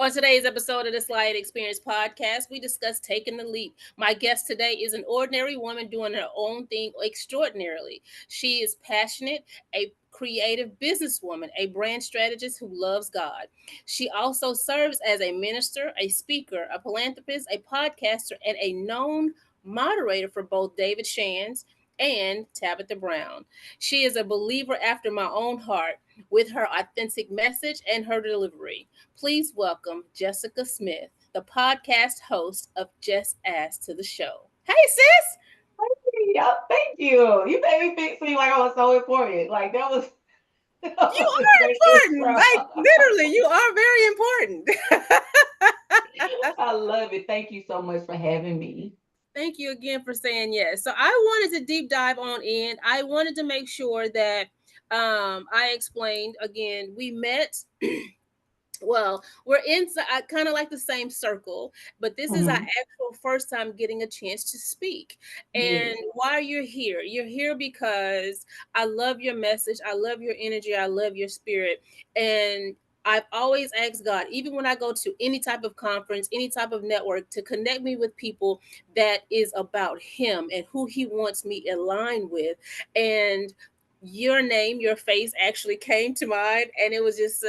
On today's episode of the Slide Experience podcast, we discuss taking the leap. My guest today is an ordinary woman doing her own thing extraordinarily. She is passionate, a creative businesswoman, a brand strategist who loves God. She also serves as a minister, a speaker, a philanthropist, a podcaster, and a known moderator for both David Shands and Tabitha Brown. She is a believer after my own heart with her authentic message and her delivery. Please welcome Jessica Smith, the podcast host of Just Ask to the show. Hey, sis! Yeah, thank you. You made me seem like I was so important. Like that was that You was a great are important. intro. Like, literally, you are very important. I love it. Thank you so much for having me. Thank you again for saying yes. So, I wanted to deep dive on in. I wanted to make sure that I explained again, we met. Well, we're in kind of like the same circle, but this is our Mhm. actual first time getting a chance to speak. And Yes. why you're here because I love your message, I love your energy, I love your spirit. And I've always asked God, even when I go to any type of conference, any type of network, to connect me with people that is about Him and who He wants me aligned with. And your name, your face actually came to mind, and it was just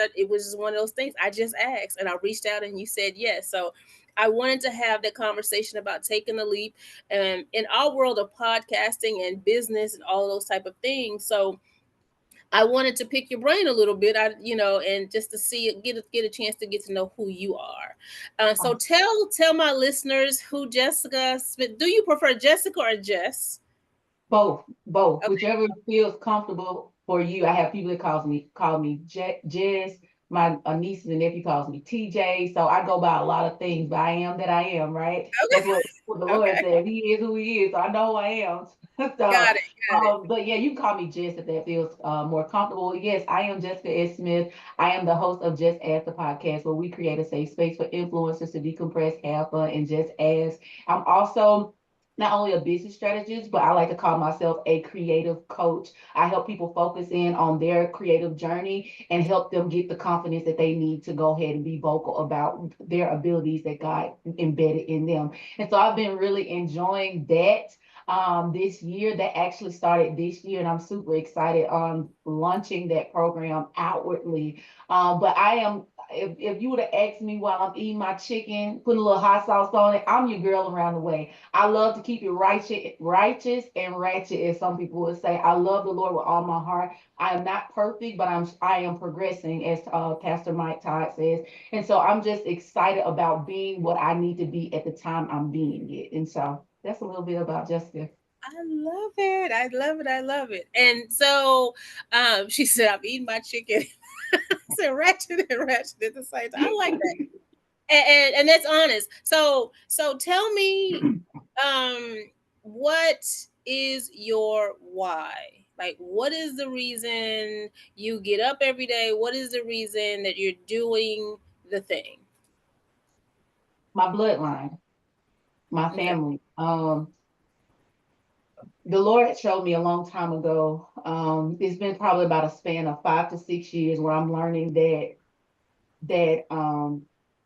one of those things. I just asked, and I reached out, and you said yes. So I wanted to have that conversation about taking the leap, and in our world of podcasting and business and all those type of things. So I wanted to pick your brain a little bit, and just to see get a chance to get to know who you are. So tell my listeners who Jessica Smith. Do you prefer Jessica or Jess? Both, Okay, whichever feels comfortable for you. I have people that call me Jess. My niece and nephew calls me TJ. So I go by a lot of things, but I am that I am, right? That's what the Lord okay, said. He is who He is. So I know who I am. got So, it, got it. but yeah, you can call me Jess if that feels more comfortable. Yes, I am Jessica S. Smith. I am the host of Just Ask the podcast, where we create a safe space for influencers to decompress, have fun, and just ask. I'm also not only a business strategist, but I like to call myself a creative coach. I help people focus in on their creative journey and help them get the confidence that they need to go ahead and be vocal about their abilities that God embedded in them. And so I've been really enjoying that this year. That actually started this year, and I'm super excited on launching that program outwardly. But I am, if you would have asked me while I'm eating my chicken, putting a little hot sauce on it, I'm your girl around the way. I love to keep it righteous and ratchet, as some people would say. I love the Lord with all my heart. I am not perfect, but I am progressing, as Pastor Mike Todd says. And so I'm just excited about being what I need to be at the time I'm being it. And so that's a little bit about Jessica. I love it. I love it. I love it. And so she said, I'm eating my chicken. I said ratchet and ratchet at the same time. I like that. And that's honest. So tell me, um, what is your why? Like, what is the reason you get up every day? What is the reason that you're doing the thing? My bloodline, my Okay. family. The Lord showed me a long time ago. It's been probably about a span of 5 to 6 years where I'm learning that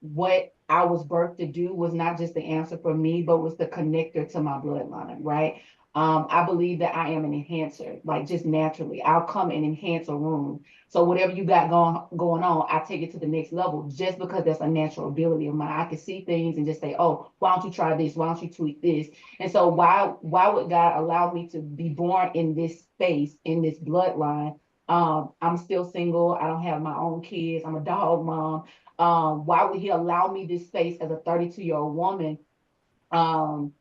what I was birthed to do was not just the answer for me, but was the connector to my bloodline, right? I believe that I am an enhancer, like just naturally. I'll come and enhance a room. So whatever you got going on, I take it to the next level just because that's a natural ability of mine. I can see things and just say, oh, why don't you try this? Why don't you tweak this? And so why would God allow me to be born in this space, in this bloodline? I'm still single. I don't have my own kids. I'm a dog mom. Why would he allow me this space as a 32-year-old woman um,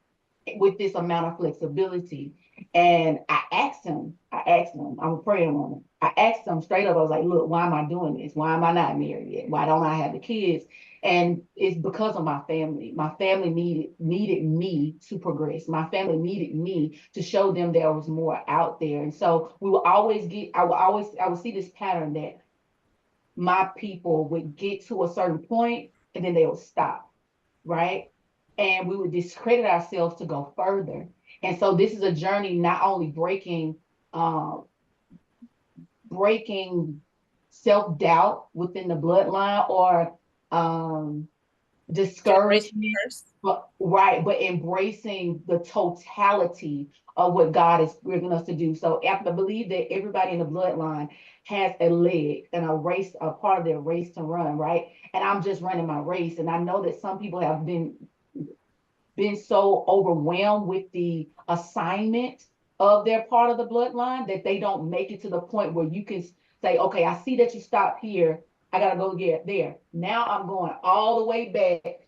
with this amount of flexibility? And I asked him, I'm a praying woman. I asked him straight up, I was like, look, why am I doing this? Why am I not married yet? Why don't I have the kids? And it's because of my family. My family needed me to progress. My family needed me to show them there was more out there. And so I would see this pattern that my people would get to a certain point and then they would stop, right? And we would discredit ourselves to go further. And so this is a journey not only uh, breaking self-doubt within the bloodline or um To embrace the discouragement, curse. but right, but embracing the totality of what God is bringing us to do. So I believe that everybody in the bloodline has a leg and a race, a part of their race to run, right? And I'm just running my race. And I know that some people have been so overwhelmed with the assignment of their part of the bloodline that they don't make it to the point where you can say, okay, I see that you stopped here. I got to go get there. Now I'm going all the way back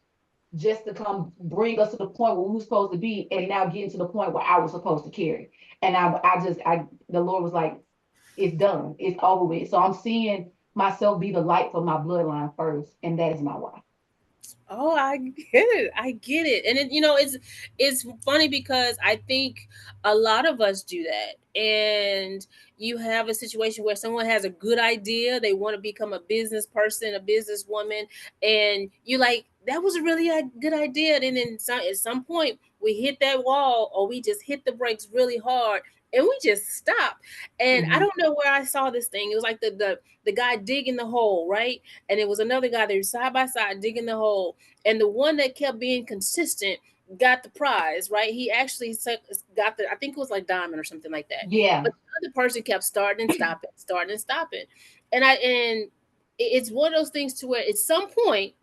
just to come bring us to the point where we were supposed to be, and now getting to the point where I was supposed to carry. And the Lord was like, it's done, it's over with. So I'm seeing myself be the light for my bloodline first, and that is my why. Oh, I get it. I get it. And it's funny because I think a lot of us do that. And you have a situation where someone has a good idea, they want to become a business person, a businesswoman, and you like that was a really a good idea. And then at some point we hit that wall or we just hit the brakes really hard and we just stop. And I Mhm. don't know where I saw this thing. It was like the guy digging the hole, right? And it was another guy there side by side digging the hole, and the one that kept being consistent got the prize, right? He actually got the, I think it was like diamond or something like that. Yeah, But the other person kept starting and stopping, starting and stopping, and it's one of those things to where at some point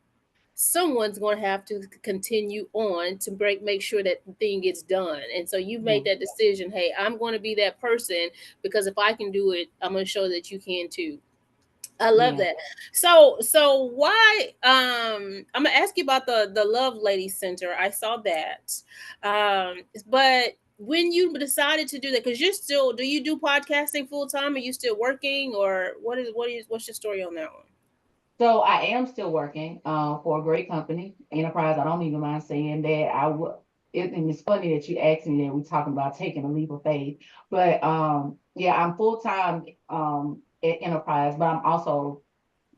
someone's going to have to continue on to make sure that the thing gets done. And so you've yeah, made that decision. Hey, I'm going to be that person because if I can do it, I'm going to show that you can too. I love yeah. that. So why I'm gonna ask you about the Love Lady Center. I saw that. But when you decided to do that, because you're still, do you do podcasting full time? Are you still working, or what's your story on that one? So I am still working for a great company, Enterprise. I don't even mind saying that. And it's funny that you asked me that. We're talking about taking a leap of faith, but yeah, I'm full time at Enterprise, but I'm also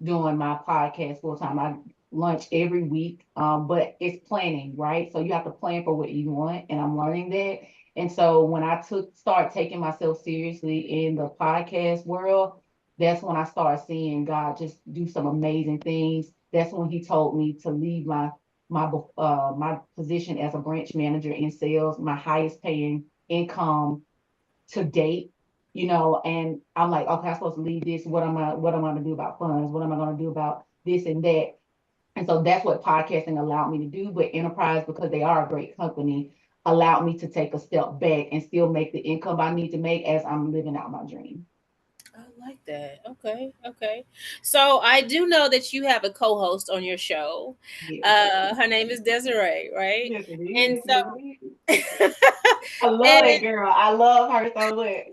doing my podcast full time. I lunch every week, but it's planning, right? So you have to plan for what you want, and I'm learning that. And so when I start taking myself seriously in the podcast world, that's when I started seeing God just do some amazing things. That's when He told me to leave my position as a branch manager in sales, my highest paying income to date, and I'm like, okay, I'm supposed to leave this. What am I gonna do about funds? What am I gonna do about this and that? And so that's what podcasting allowed me to do. But Enterprise, because they are a great company, allowed me to take a step back and still make the income I need to make as I'm living out my dream. I like that. Okay, okay. So I do know that you have a co-host on your show. Yes. Her name is Desiree, right? Yes, it And is. Yes, it is. so I love and that girl. I love her so much.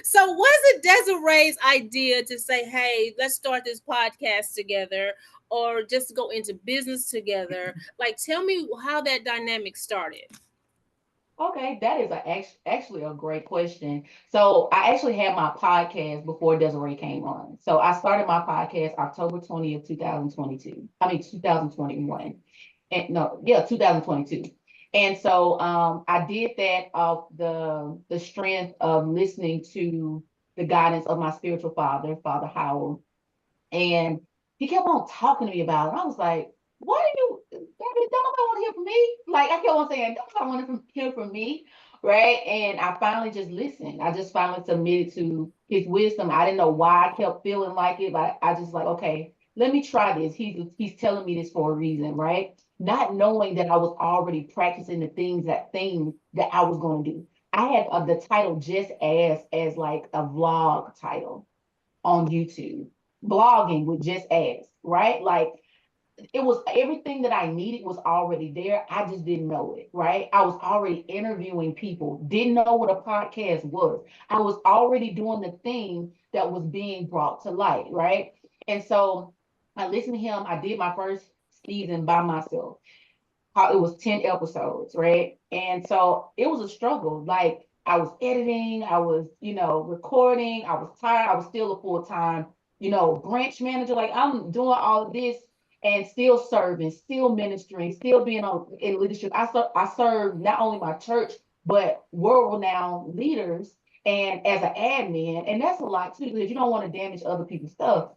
so was it Desiree's idea to say, "Hey, let's start this podcast together," or just go into business together? Like, tell me how that dynamic started. Okay, that is actually a great question. So I actually had my podcast before Desiree came on. So I started my podcast October 20th, 2022. I mean 2021. And no, yeah, 2022. And so I did that of the strength of listening to the guidance of my spiritual father, Father Howell, and he kept on talking to me about it. I was like, what are you, baby, don't nobody want to hear from me? Like, I kept on saying, don't nobody want to hear from me. Right. And I finally just listened. I just finally submitted to his wisdom. I didn't know why I kept feeling like it, but I just like, okay, let me try this. He's telling me this for a reason, right? Not knowing that I was already practicing the things that I was going to do. I had the title just as like a vlog title on YouTube, blogging with just ads, right? Like it was everything that I needed was already there. I just didn't know it, right? I was already interviewing people, didn't know what a podcast was. I was already doing the thing that was being brought to light, right? And so I listened to him. I did my first season by myself. How it was 10 episodes, right? And so it was a struggle. Like I was editing, I was, recording, I was tired, I was still a full-time, branch manager. Like I'm doing all of this and still serving, still ministering, still being in leadership. I serve not only my church, but world renowned leaders and as an admin. And that's a lot too, because you don't want to damage other people's stuff.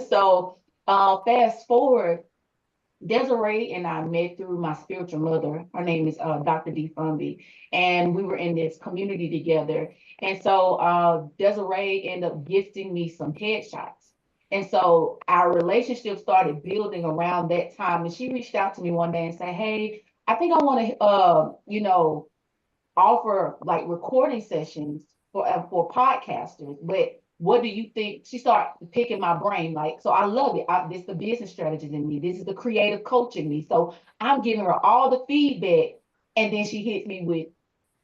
So Fast forward, Desiree and I met through my spiritual mother. Her name is Dr. D. Fumby, and we were in this community together. And so Desiree ended up gifting me some headshots. And so our relationship started building around that time. And she reached out to me one day and said, "Hey, I think I want to, offer like recording sessions for podcasters, but what do you think?" She started picking my brain, like, so I love it. This the business strategist in me. This is the creative coach in me. So I'm giving her all the feedback, and then she hits me with,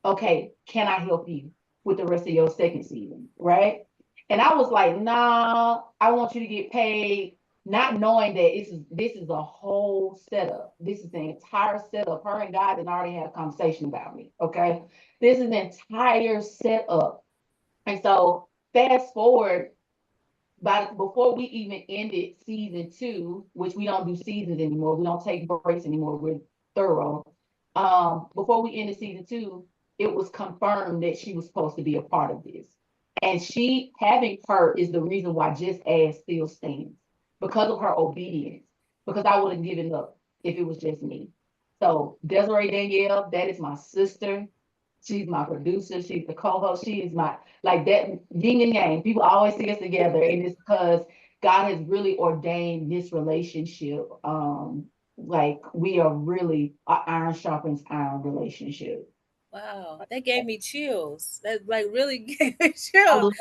"Okay, can I help you with the rest of your second season?" Right? And I was like, "Nah, I want you to get paid," not knowing that this is a whole setup. This is the entire setup. Her and God had already had a conversation about me. Okay. This is an entire setup. And so fast forward, before we even ended season two, which we don't do seasons anymore, we don't take breaks anymore. We're thorough. Before we ended season two, it was confirmed that she was supposed to be a part of this, and she having her is the reason why Just As still stands, because of her obedience. Because I would have given up if it was just me. So Desiree Danielle, that is my sister. She's my producer. She's the co-host. She is my, like, that yin and yang. People always see us together, and it's because God has really ordained this relationship. Like, we are really an iron sharpens iron relationship. Wow, that gave me chills. That like really gave me I chills. love,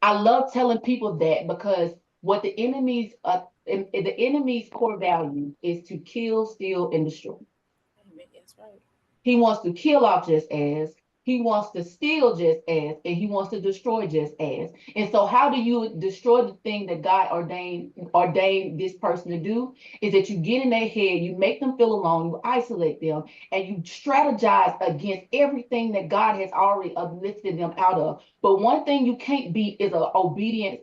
I love telling people that, because what the enemy's core value is to kill, steal, and destroy. Amen. That's right. He wants to kill off Just As, he wants to steal Just As, and he wants to destroy Just As. And so how do you destroy the thing that God ordained this person to do? Is that you get in their head, you make them feel alone, you isolate them, and you strategize against everything that God has already uplifted them out of. But one thing you can't be is a obedient,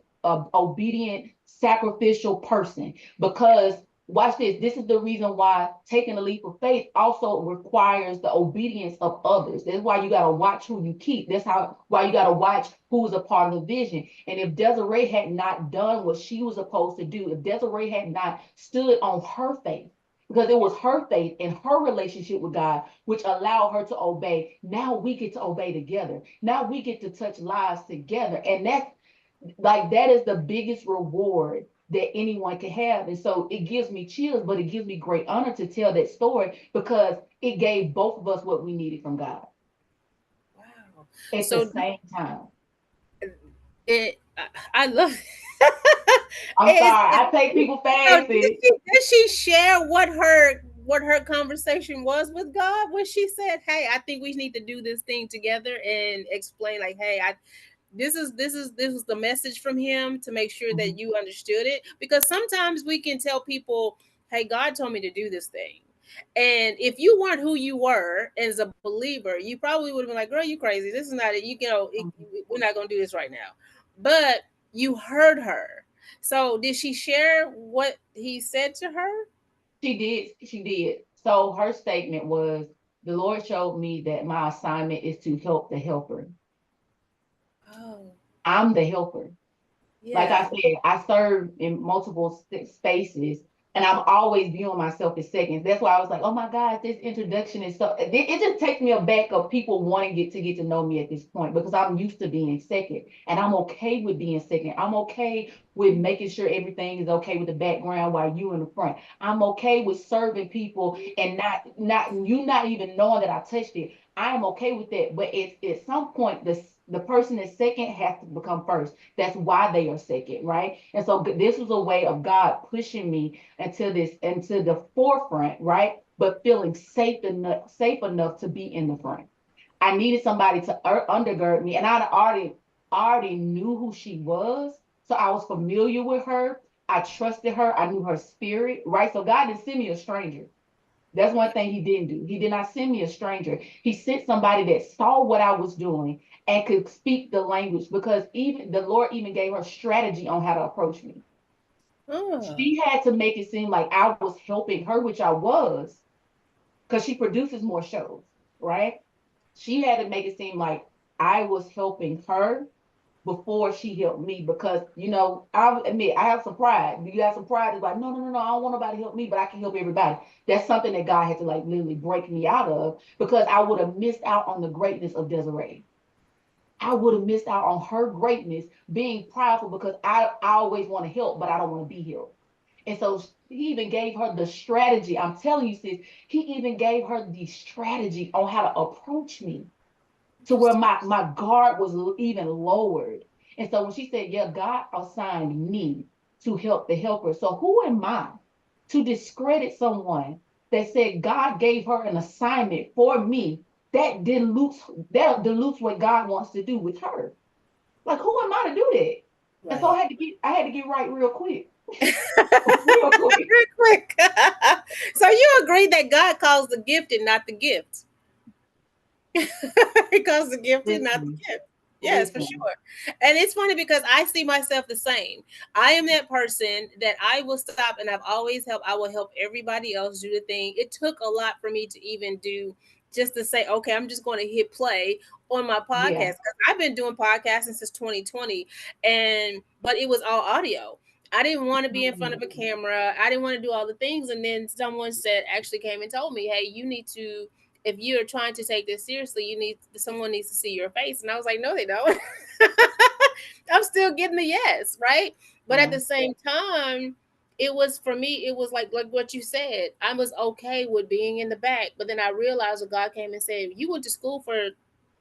sacrificial person, because watch this. This is the reason why taking a leap of faith also requires the obedience of others. That's why you gotta watch who you keep. That's why you gotta watch who's a part of the vision. And if Desiree had not done what she was supposed to do, if Desiree had not stood on her faith, because it was her faith and her relationship with God which allowed her to obey. Now we get to obey together. Now we get to touch lives together. And that is the biggest reward that anyone can have. And so it gives me chills, but it gives me great honor to tell that story, because it gave both of us what we needed from God Wow. at the So same time. I love I'm sorry, I take people so fast. did she share what her conversation was with God when she said, "Hey, I think we need to do this thing together," and explain like, "Hey, I this was the message from him to make sure that Mhm. you understood it," because sometimes we can tell people, "Hey, God told me to do this thing." And if you weren't who you were as a believer, you probably would have been like, "Girl, you crazy. This is not it. We're not going to do this right now." But you heard her. So did she share what he said to her? She did. So her statement was, "The Lord showed me that my assignment is to help the helper. Oh, I'm the helper." Like I yeah. said, I serve in multiple spaces, and I'm always viewing myself as seconds. That's why I was like, "Oh my God, this introduction is so." It just takes me aback of people wanting get to know me at this point, because I'm used to being second, and I'm okay with being second. I'm okay with making sure everything is okay with the background while you in the front. I'm okay with serving people and not even knowing that I touched it. I am okay with that. But at some point, the person that's second has to become first. That's why they are second, right? And so this was a way of God pushing me into the forefront, right? But feeling safe enough to be in the front. I needed somebody to undergird me, and I already knew who she was, so I was familiar with her. I trusted her. I knew her spirit, right? So God didn't send me a stranger. That's one thing he didn't do. He did not send me a stranger. He sent somebody that saw what I was doing and could speak the language, because even the Lord even gave her strategy on how to approach me. Oh, She had to make it seem like I was helping her, which I was, because she produces more shows, right? She had to make it seem like I was helping her, before she helped me, because I admit I have some pride. You have some pride. It's like, no, no, no, no, I don't want nobody to help me, but I can help everybody. That's something that God had to like literally break me out of, because I would have missed out on the greatness of Desiree. I would have missed out on her greatness being prideful, because I always want to help, but I don't want to be helped. And so he even gave her the strategy. I'm telling you, sis, he even gave her the strategy on how to approach me, to where Interesting. my guard was even lowered. And so when she said, yeah, God assigned me to help the helper. So who am I to discredit someone that said God gave her an assignment for me, that dilutes what God wants to do with her? Like, who am I to do that? And so Right. I had to get right real quick. Real quick. Real quick. So you agree that God calls the gifted, not the gift. He calls the gifted, not the Listen, gift. Yes, for listen. sure. And it's funny because I see myself the same. I am that person that I will stop, and I've always helped. I will help everybody else do the thing. It took a lot for me to even do, just to say, okay, I'm just going to hit play on my Yeah. podcast. 'Cause I've been doing podcasting since 2020, and but it was all audio. I didn't want to be in front Mhm. of a camera. I didn't want to do all the things. And then someone said, actually came and told me, hey, you need to, if you're trying to take this seriously, you need, someone needs to see your face. And I was like, no, they don't. I'm still getting the yes, right? But at Yeah. the same time, it was, for me, it was like what you said. I was okay with being in the back, but then I realized when God came and said, you went to school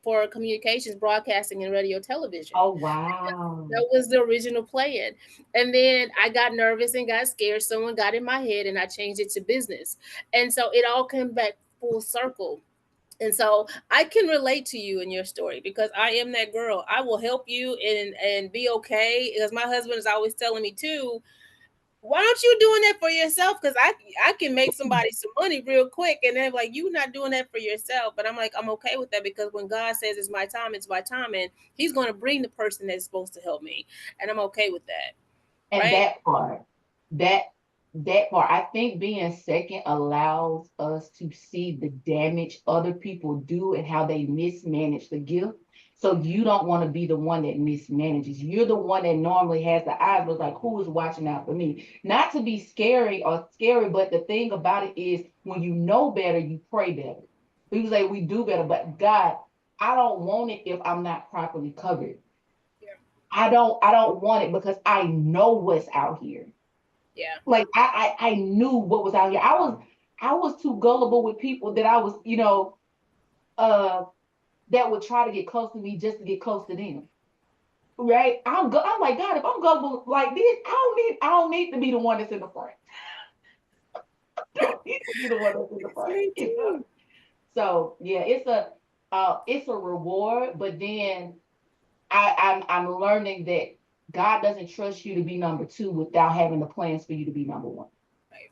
for communications, broadcasting, and radio television. Oh, wow. That was the original plan. And then I got nervous and got scared. Someone got in my head and I changed it to business. And so it all came back full circle. And so I can relate to you in your story because I am that girl. I will help you and be okay. Because my husband is always telling me too, why don't you doing that for yourself? Because I can make somebody some money real quick. And they're like, you not doing that for yourself. But I'm like, I'm okay with that because when God says it's my time, and He's going to bring the person that's supposed to help me, and I'm okay with that, And right? that that part, I think being second allows us to see the damage other people do and how they mismanage the gift. So you don't want to be the one that mismanages. You're the one that normally has the eyes, but like, who is watching out for me? Not to be scary, but the thing about it is, when you know better, you pray better. People say we do better, but God, I don't want it if I'm not properly covered. Yeah, I don't want it because I know what's out here. yeah, Like, I knew what was out here. I was too gullible with people that I was, uh that would try to get close to me just to get close to them. Right? I'm like, God, if I'm gullible like this, I don't need to be the one that's in the front. I don't need to be the one that's in the it's front. me too. So yeah, it's a reward, but then I'm learning that God doesn't trust you to be number two without having the plans for you to be number one. Right.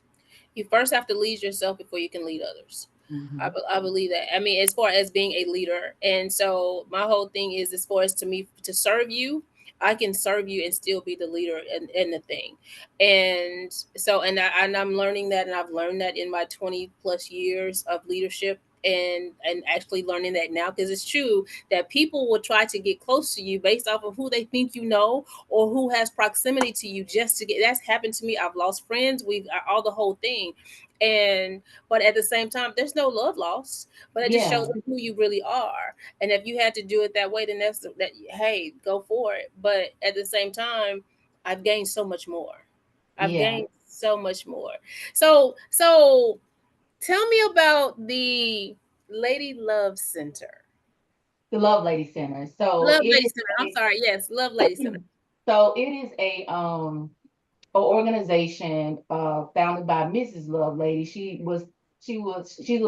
You first have to lead yourself before you can lead others. Hmm. I believe that. I mean, as far as being a leader, and so my whole thing is, as far as to me to serve you, I can serve you and still be the leader in the thing. And so, and I'm learning that, and I've learned that in my 20 plus years of leadership. And actually learning that now, because it's true that people will try to get close to you based off of who they think you know or who has proximity to you, just to get, that's happened to me. I've lost friends, we've all the whole thing. And but at the same time, there's no love lost, but it just shows Yeah, them who you really are. And if you had to do it that way, then that's that. Hey, go for it. But at the same time, I've gained so much more. I've yeah. gained so much more. So tell me about the Lady Love Center. The Love Lady Center. So Love it Lady is Center. I'm sorry. Yes, Love Lady Center. a organization founded by Mrs. Love Lady. She's a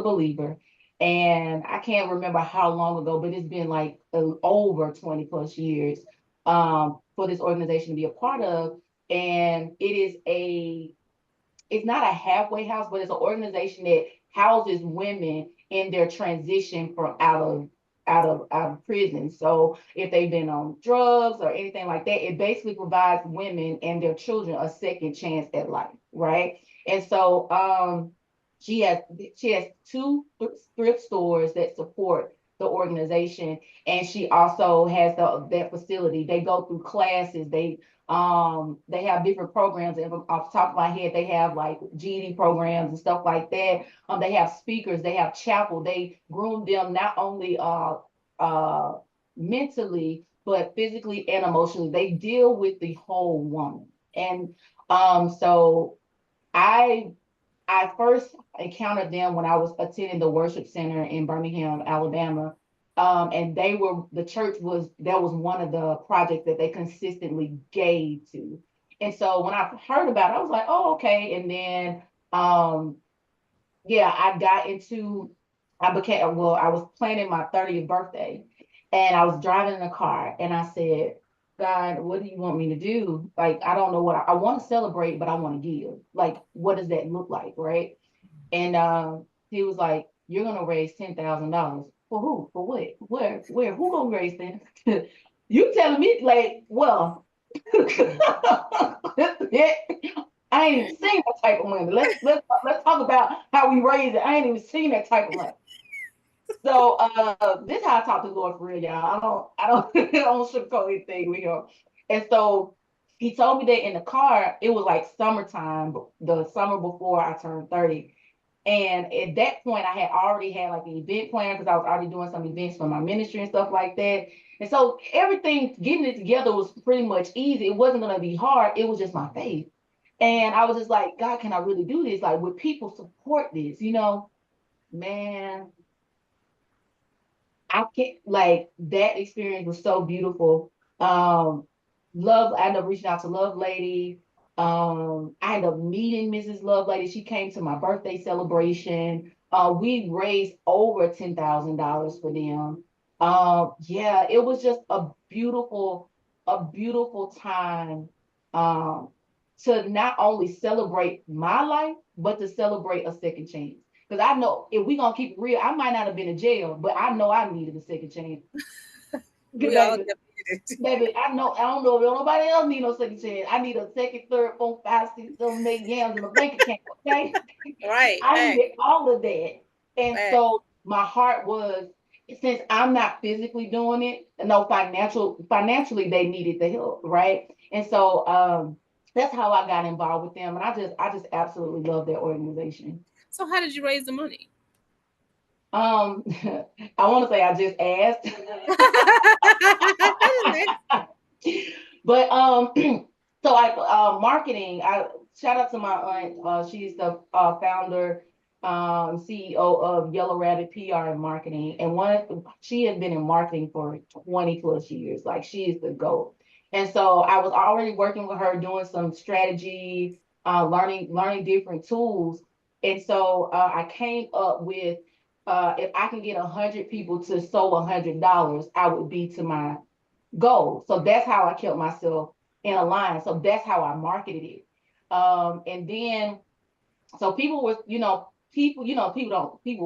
believer, and I can't remember how long ago, but it's been like over 20 plus years for this organization to be a part of. And it's not a halfway house, but it's an organization that houses women in their transition from out of prison. So if they've been on drugs or anything like that, it basically provides women and their children a second chance at life, right? And so she has two thrift stores that support the organization, and she also has that facility. They go through classes. They have different programs. And off the top of my head, they have like GED programs and stuff like that. They have speakers. They have chapel. They groom them not only uh mentally but physically and emotionally. They deal with the whole woman. And so I I first encountered them when I was attending the worship center in Birmingham, Alabama. And the church was, that was one of the projects that they consistently gave to. And so when I heard about it, I was like, oh, okay. And then, yeah, I was planning my 30th birthday, and I was driving in a car, and I said, God, what do you want me to do? Like, I don't know what I want to celebrate, but I want to give. Like, what does that look like? Right. And he was like, you're going to raise $10,000. For who? For what? Where? Who going to raise that? You telling me, like, well, I ain't even seen that type of money. Let's talk about how we raise it. I ain't even seen that type of money. So this is how I talk to the Lord for real, y'all. I don't I don't sugarcoat anything with him. And so he told me that in the car, it was like summertime, the summer before I turned 30. And at that point, I had already had like an event plan because I was already doing some events for my ministry and stuff like that. And so everything, getting it together was pretty much easy. It wasn't going to be hard. It was just my faith. And I was just like, God, can I really do this? Like, would people support this? Man, I can't, like, that experience was so beautiful. Um, I ended up reaching out to Love Lady. I ended up meeting Mrs. Love Lady. She came to my birthday celebration. We raised over $10,000 for them. Yeah, it was just a beautiful time. Um, to not only celebrate my life, but to celebrate a second chance. Because I know if we gonna keep it real, I might not have been in jail, but I know I needed a second chance. We all Baby, definitely did. I don't know if nobody else need no second chance. I need a second, third, fourth, five, six, seven, eight yams in my bank account. Okay. Right. I Fact. needed all of that. And Fact. so my heart was, since I'm not physically doing it, no financially they needed the help, right? And so that's how I got involved with them. And I just absolutely love their organization. So how did you raise the money? Um, I want to say I just asked. But so I marketing. I shout out to my aunt. She's the founder, CEO of Yellow Rabbit PR and Marketing, and she has been in marketing for 20 plus years. Like, she is the GOAT. And so I was already working with her, doing some strategy, learning different tools. And so I came up with, if I can get 100 people to sow $100, I would be to my goal. So that's how I kept myself in a line. So that's how I marketed it. And then, so people were, people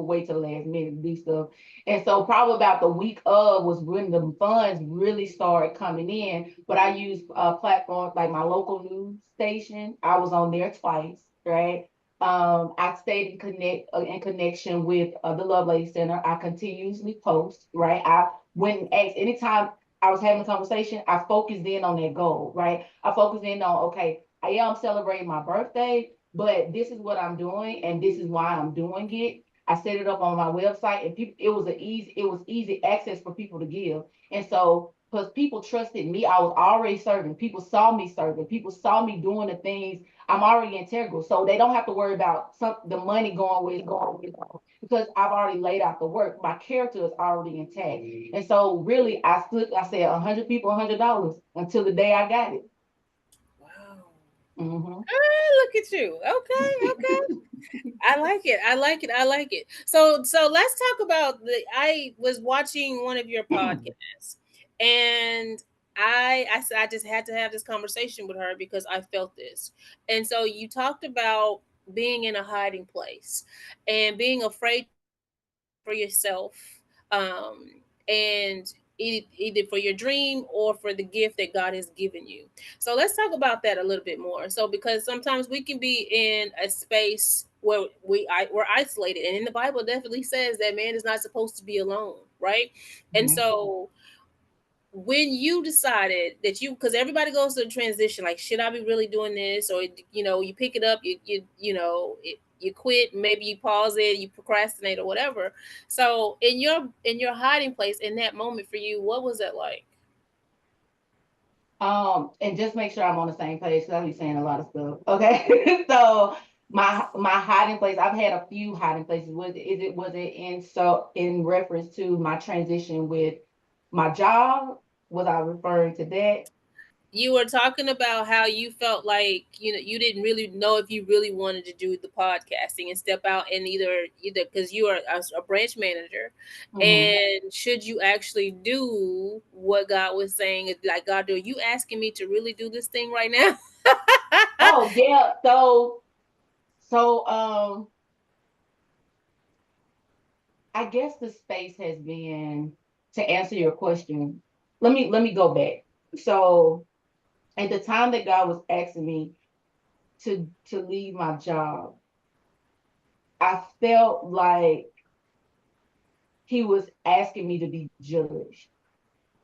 wait till the last minute to do stuff. And so probably about the week of was when the funds really started coming in. But I used platforms like my local news station. I was on there twice, right? I stayed in connection with the Love Lady Center. I continuously post, right? I went and asked anytime I was having a conversation, I focused in on that goal, right? I focused in on, okay, I am celebrating my birthday, but this is what I'm doing and this is why I'm doing it. I set it up on my website, and people, it was easy access for people to give. And so, because people trusted me, I was already serving. People saw me serving. People saw me doing the things. I'm already integral. So they don't have to worry about the money going where it's going, because I've already laid out the work. My character is already intact. And so really I said 100 people, $100 until the day I got it. Wow. Mm-hmm. Look at you. Okay. Okay. I like it. I like it. I like it. So let's talk about I was watching one of your podcasts, and I just had to have this conversation with her because I felt this. And so you talked about being in a hiding place and being afraid to stand up for yourself, and either for your dream or for the gift that God has given you. So let's talk about that a little bit more. So because sometimes we can be in a space where we're isolated, and in the Bible it definitely says that man is not supposed to be alone. right? And Mhm. so when you decided that you, because everybody goes through a transition, like, should I be really doing this? Or, you pick it up, you quit, maybe you pause it, you procrastinate or whatever. So in your hiding place in that moment for you, what was that like? And just make sure I'm on the same page because I'll be saying a lot of stuff. Okay. So my hiding place, I've had a few hiding places. Was it in reference to my transition with my job? Was I referring to that? You were talking about how you felt like you didn't really know if you really wanted to do the podcasting and step out, and either because you are a branch manager, Hmm. and should you actually do what God was saying, like, God, are you asking me to really do this thing right now? Oh yeah. So I guess the space has been, to answer your question. Let me go back. So at the time that God was asking me to leave my job, I felt like he was asking me to be judged.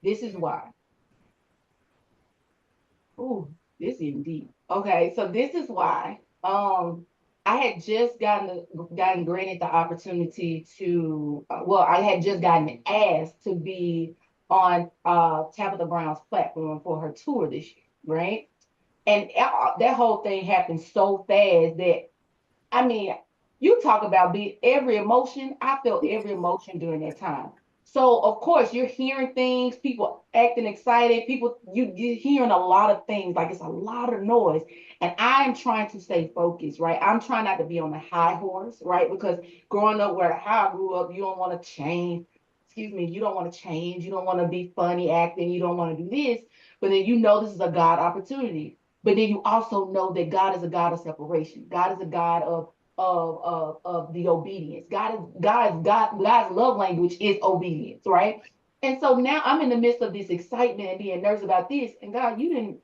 This is why. Ooh, this is deep. Okay, so this is why. I had just gotten granted the opportunity to. Well, I had just gotten asked to be on Tabitha Brown's platform for her tour this year, right? And that whole thing happened so fast that, I mean, you talk about every emotion. I felt every emotion during that time. So of course you're hearing things, people acting excited, you're hearing a lot of things, like it's a lot of noise. And I am trying to stay focused, right? I'm trying not to be on the high horse, right? Because growing up where how I grew up, you don't want to change. Excuse me, you don't want to change, you don't want to be funny acting, you don't want to do this, but then this is a God opportunity. But then you also know that God is a God of separation. God is a God of the obedience. God's love language is obedience, right? And so now I'm in the midst of this excitement and being nervous about this. And God, you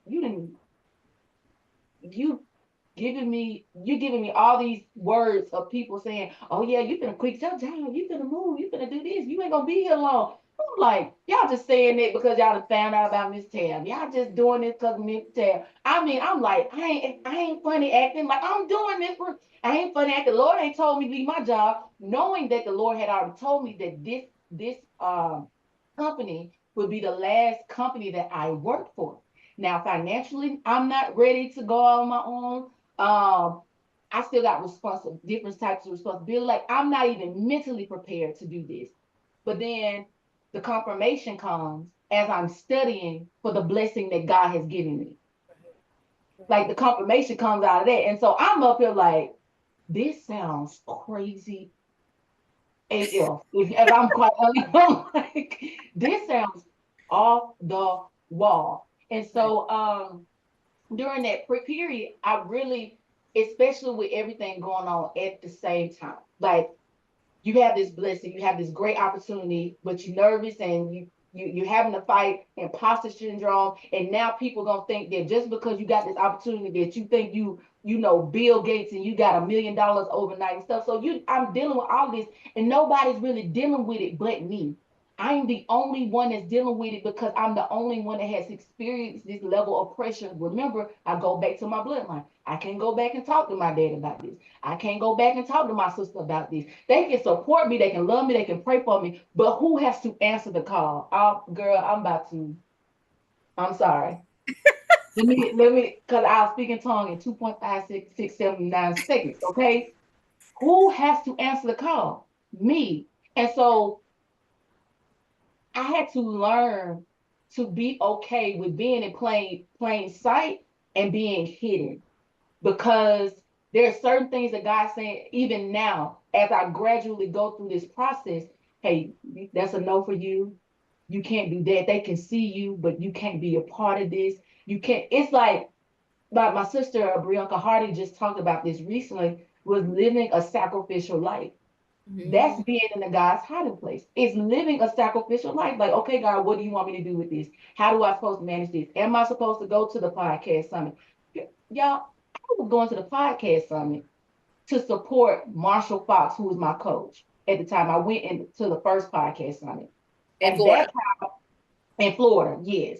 you're giving me all these words of people saying, oh yeah, you finna quit your job, you finna move, you finna do this, you ain't gonna be here long. I'm like, y'all just saying it because y'all done found out about Miss Tab. Y'all just doing this because of Miss Tab. I mean, I'm like, I ain't funny acting. Like, I'm doing this for, I ain't funny acting. The Lord ain't told me to leave my job, knowing that the Lord had already told me that this company would be the last company that I worked for. Now, financially, I'm not ready to go on my own. I still got different types of responsibility. Like, I'm not even mentally prepared to do this. But then the confirmation comes as I'm studying for the blessing that God has given me. Like, the confirmation comes out of that. And so I'm up here like, this sounds crazy AF. If I'm quite honest, I'm like, this sounds off the wall. And so during that period, I really, especially with everything going on at the same time, like, you have this blessing, you have this great opportunity, but you're nervous and you're having to fight imposter syndrome. And now people gonna think that just because you got this opportunity that you think you know Bill Gates and you got $1 million overnight and stuff. So I'm dealing with all this, and nobody's really dealing with it but me. I'm the only one that's dealing with it because I'm the only one that has experienced this level of pressure. Remember, I go back to my bloodline. I can't go back and talk to my dad about this. I can't go back and talk to my sister about this. They can support me, they can love me, they can pray for me, but who has to answer the call? Girl, I'm about to. I'm sorry. Because I'll speak in tongue in 2.5667 9 seconds. Okay, who has to answer the call? Me. And so I had to learn to be okay with being in plain sight and being hidden, because there are certain things that God's saying even now as I gradually go through this process. Hey, that's a no for you. You can't do that. They can see you, but you can't be a part of this. You can't. It's like my sister Brianka Hardy just talked about this recently. Was living a sacrificial life. That's Mhm. being in the God's hiding place. It's living a sacrificial life. Like, okay, God, what do you want me to do with this? How do I supposed to manage this? Am I supposed to go to the podcast summit? Y'all, I was going to the podcast summit to support Marshall Fox, who was my coach at the time. I went into the first podcast summit. In And Florida. that's in Florida, yes.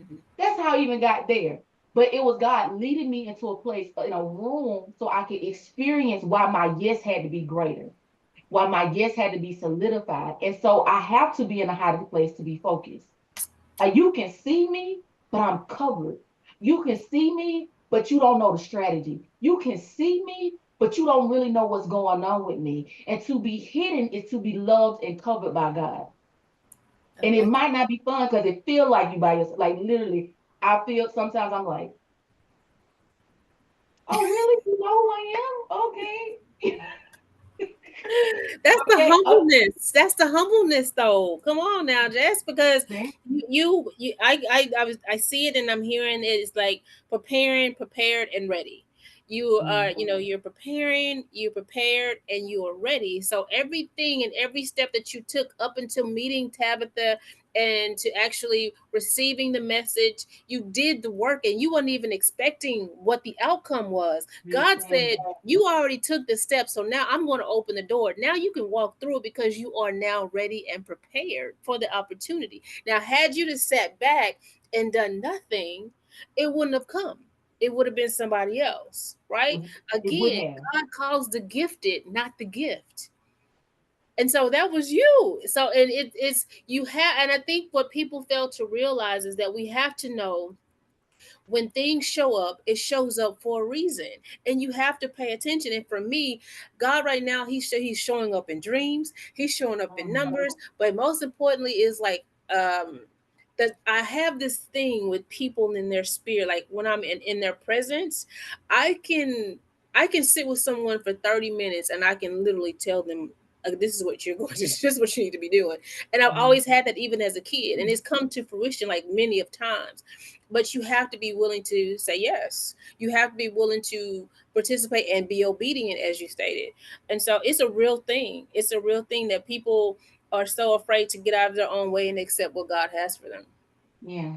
Mhm. That's how I even got there. But it was God leading me into a place, in a room, so I could experience why my yes had to be greater, why my yes had to be solidified. And so I have to be in a hiding place to be focused. You can see me, but I'm covered. You can see me, but you don't know the strategy. You can see me, but you don't really know what's going on with me. And to be hidden is to be loved and covered by God. I And it like might not be fun because it feel like you by yourself. Like literally, I feel sometimes I'm like, oh really? You know who I am? Okay. That's the Okay. humbleness. That's the humbleness, though. Come on now, Jess, because Okay. I see it and I'm hearing it. It's like preparing, prepared, and ready. You are, Mm, you're preparing, you're prepared, and you are ready. So everything and every step that you took up until meeting Tabitha and to actually receiving the message, you did the work, and you weren't even expecting what the outcome was. God listen. said, you already took the step, so now I'm going to open the door. Now you can walk through it because you are now ready and prepared for the opportunity. Now, had you just sat back and done nothing, it wouldn't have come. It would have been somebody else, right? It would Again, have. God calls the gifted, not the gift. And so that was you. So it's you have, and I think what people fail to realize is that we have to know when things show up, it shows up for a reason, and you have to pay attention. And for me, God right now, he's showing up in dreams, he's showing up in Mm, numbers, but most importantly is like that I have this thing with people in their spirit. Like when I'm in their presence, I can I can sit with someone for 30 minutes and I can literally tell them, this is what you're going to this is what you need to be doing. And I've mm, always had that even as a kid, and it's come to fruition like many of times. But you have to be willing to say yes. You have to be willing to participate and be obedient, as you stated. And so it's a real thing. It's a real thing that people are so afraid to get out of their own way and accept what God has for them. yeah.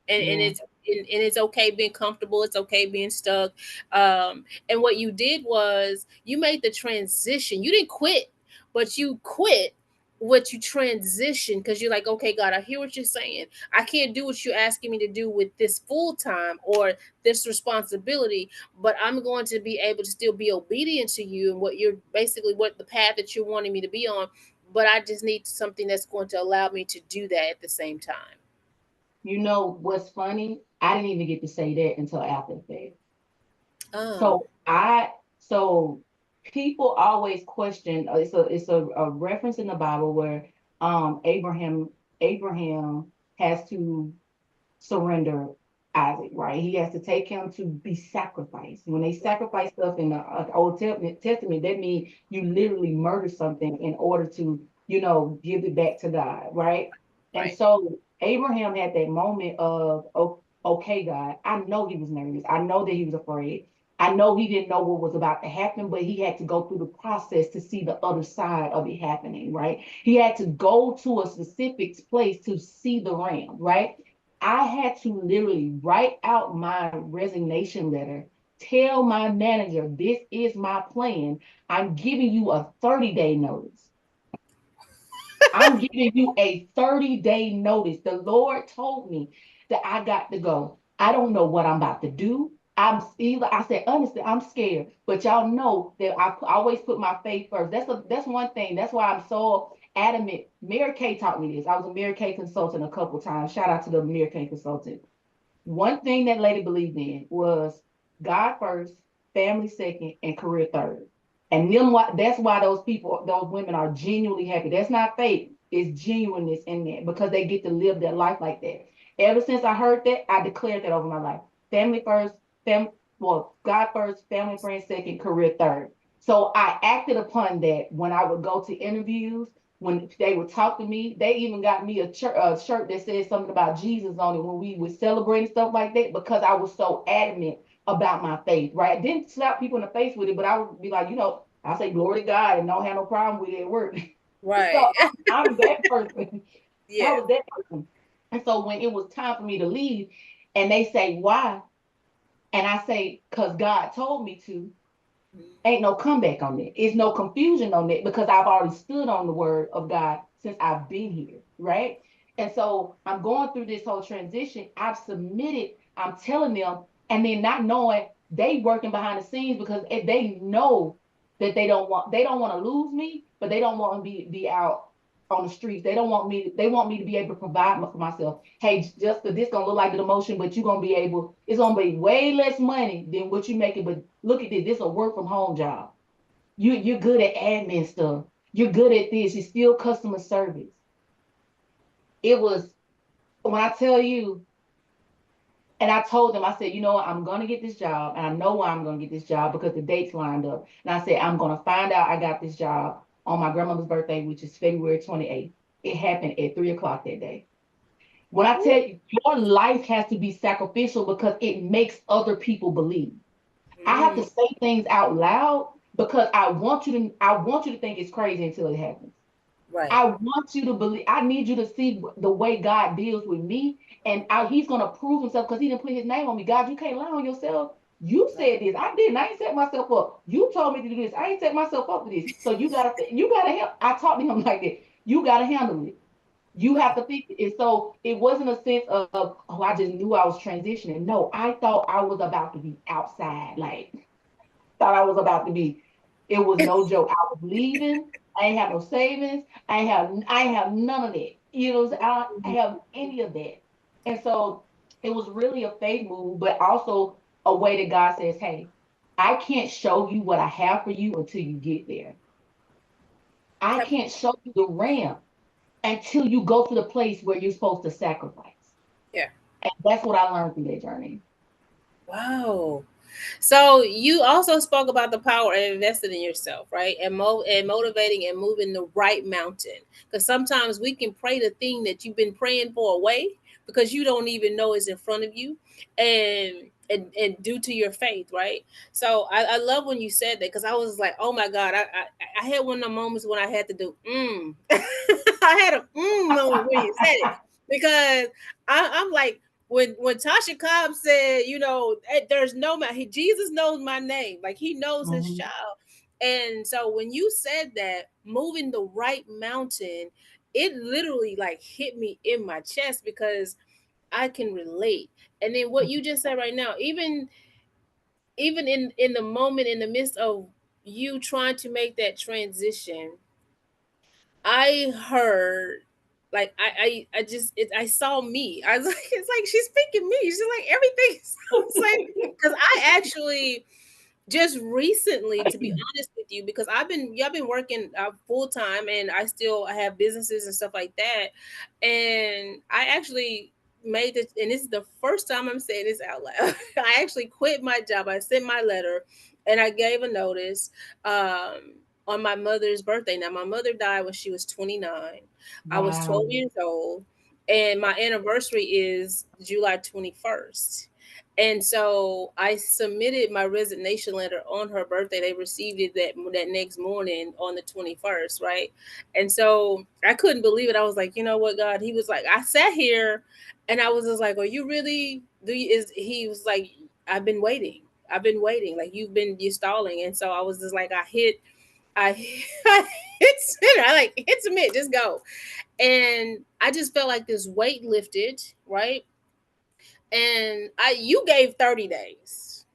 And Yeah. it's okay being comfortable. It's okay being stuck. And what you did was you made the transition. You didn't quit, but you quit what you transition because you're like, okay, God, I hear what you're saying. I can't do what you're asking me to do with this full time or this responsibility, but I'm going to be able to still be obedient to you and what you're basically what the path that you're wanting me to be on. But I just need something that's going to allow me to do that at the same time. You know what's funny? I didn't even get to say that until after the fact. Oh, So so people always question. It's a reference in the Bible where Abraham has to surrender Isaac, right? He has to take him to be sacrificed. When they sacrifice stuff in the Old Testament, that means you literally murder something in order to, give it back to God, right? And right. so Abraham had that moment of, okay, God, I know he was nervous. I know that he was afraid. I know he didn't know what was about to happen, but he had to go through the process to see the other side of it happening, right? He had to go to a specific place to see the ram, right? I had to literally write out my resignation letter, tell my manager, this is my plan. I'm giving you a 30-day notice. I'm giving you a 30-day notice. The Lord told me that I got to go. I don't know what I'm about to do. I said, honestly, I'm scared. But y'all know that I always put my faith first. That's one thing. That's why I'm so adamant. Mary Kay taught me this. I was a Mary Kay consultant a couple times. Shout out to the Mary Kay consultant. One thing that lady believed in was God first, family second, and career third. And that's why those women are genuinely happy. That's not fake. It's genuineness in that because they get to live their life like that. Ever since I heard that, I declared that over my life. Family first, God first, family friends second, career third. So I acted upon that when I would go to interviews, when they would talk to me. They even got me a shirt that said something about Jesus on it when we would celebrate and stuff like that because I was so adamant about my faith, right? I didn't slap people in the face with it, but I would be like, I say glory to God and don't have no problem with it at work. Right. So I'm that person. I Yeah. was that person. And so when it was time for me to leave and they say, why? And I say, because God told me to, ain't no comeback on that. It's no confusion on that because I've already stood on the word of God since I've been here. right? And so I'm going through this whole transition. I've submitted, I'm telling them, and then not knowing they working behind the scenes because if they know that they don't want to lose me, but they don't want to be out on the streets. They want me to be able to provide for myself. Hey, just this gonna look like the emotion, but you're gonna be able, it's gonna be way less money than what you making. But look at this, this is a work from home job. You're good at admin stuff. You're good at this. It's still customer service. It was when I tell you, and I told them, I said, you know what, I'm gonna get this job, and I know why I'm gonna get this job because the dates lined up. And I said, I'm gonna find out I got this job on my grandmother's birthday, which is February 28th. It happened at 3 o'clock that day. When I tell you, your life has to be sacrificial because it makes other people believe. I have to Mm, say things out loud because I want you to think it's crazy until it happens. right. I want you to believe. I need you to see the way God deals with me, and He's gonna prove Himself because He didn't put His name on me. God, you can't lie on yourself. You Right. said this. I didn't. I ain't set myself up. You told me to do this. I ain't set myself up for this. So you gotta help. I talked to him like that. You gotta handle it. You have Right. to fix it. And so it wasn't a sense of, oh, I just knew I was transitioning. No, I thought I was about to be outside. Like thought I was about to be. It was no joke. I was leaving. I ain't have no savings. I ain't have none of that. You know, I don't have any of that. And so it was really a faith move, but also a way that God says, hey, I can't show you what I have for you until you get there. I Okay. can't show you the ramp until you go to the place where you're supposed to sacrifice. Yeah. And that's what I learned through that journey. Wow. So you also spoke about the power of investing in yourself, right? And motivating and moving the right mountain. Because sometimes we can pray the thing that you've been praying for away because you don't even know is in front of you, and due to your faith, right? So I love when you said that because I was like, oh my God, I had one of the moments when I had to do I had a moment when you said it because I'm like when Tasha Cobb said, there's no man, Jesus knows my name, like he knows his Mhm. child. And so when you said that, moving the right mountain, it literally like hit me in my chest because I can relate. And then what you just said right now, even in the moment, in the midst of you trying to make that transition, I heard, like I just I saw me. I was like, it's like she's speaking me. She's like everything sounds like, because I actually just recently, to be honest with you, because I've been working full time, and I still have businesses and stuff like that, and I actually made this, and this is the first time I'm saying this out loud. I actually quit my job. I sent my letter, and I gave a notice on my mother's birthday. Now my mother died when she was 29. I was 12 Wow. years old, and my anniversary is July 21st. And so I submitted my resignation letter on her birthday. They received it that next morning on the 21st, right? And so I couldn't believe it. I was like, you know what, God? He was like, I sat here and I was just like, are you really do you, is he was like, I've been waiting. I've been waiting. Like you stalling. And so I was just like, I I hit I like hit submit, just go. And I just felt like this weight lifted, right? And you gave 30 days.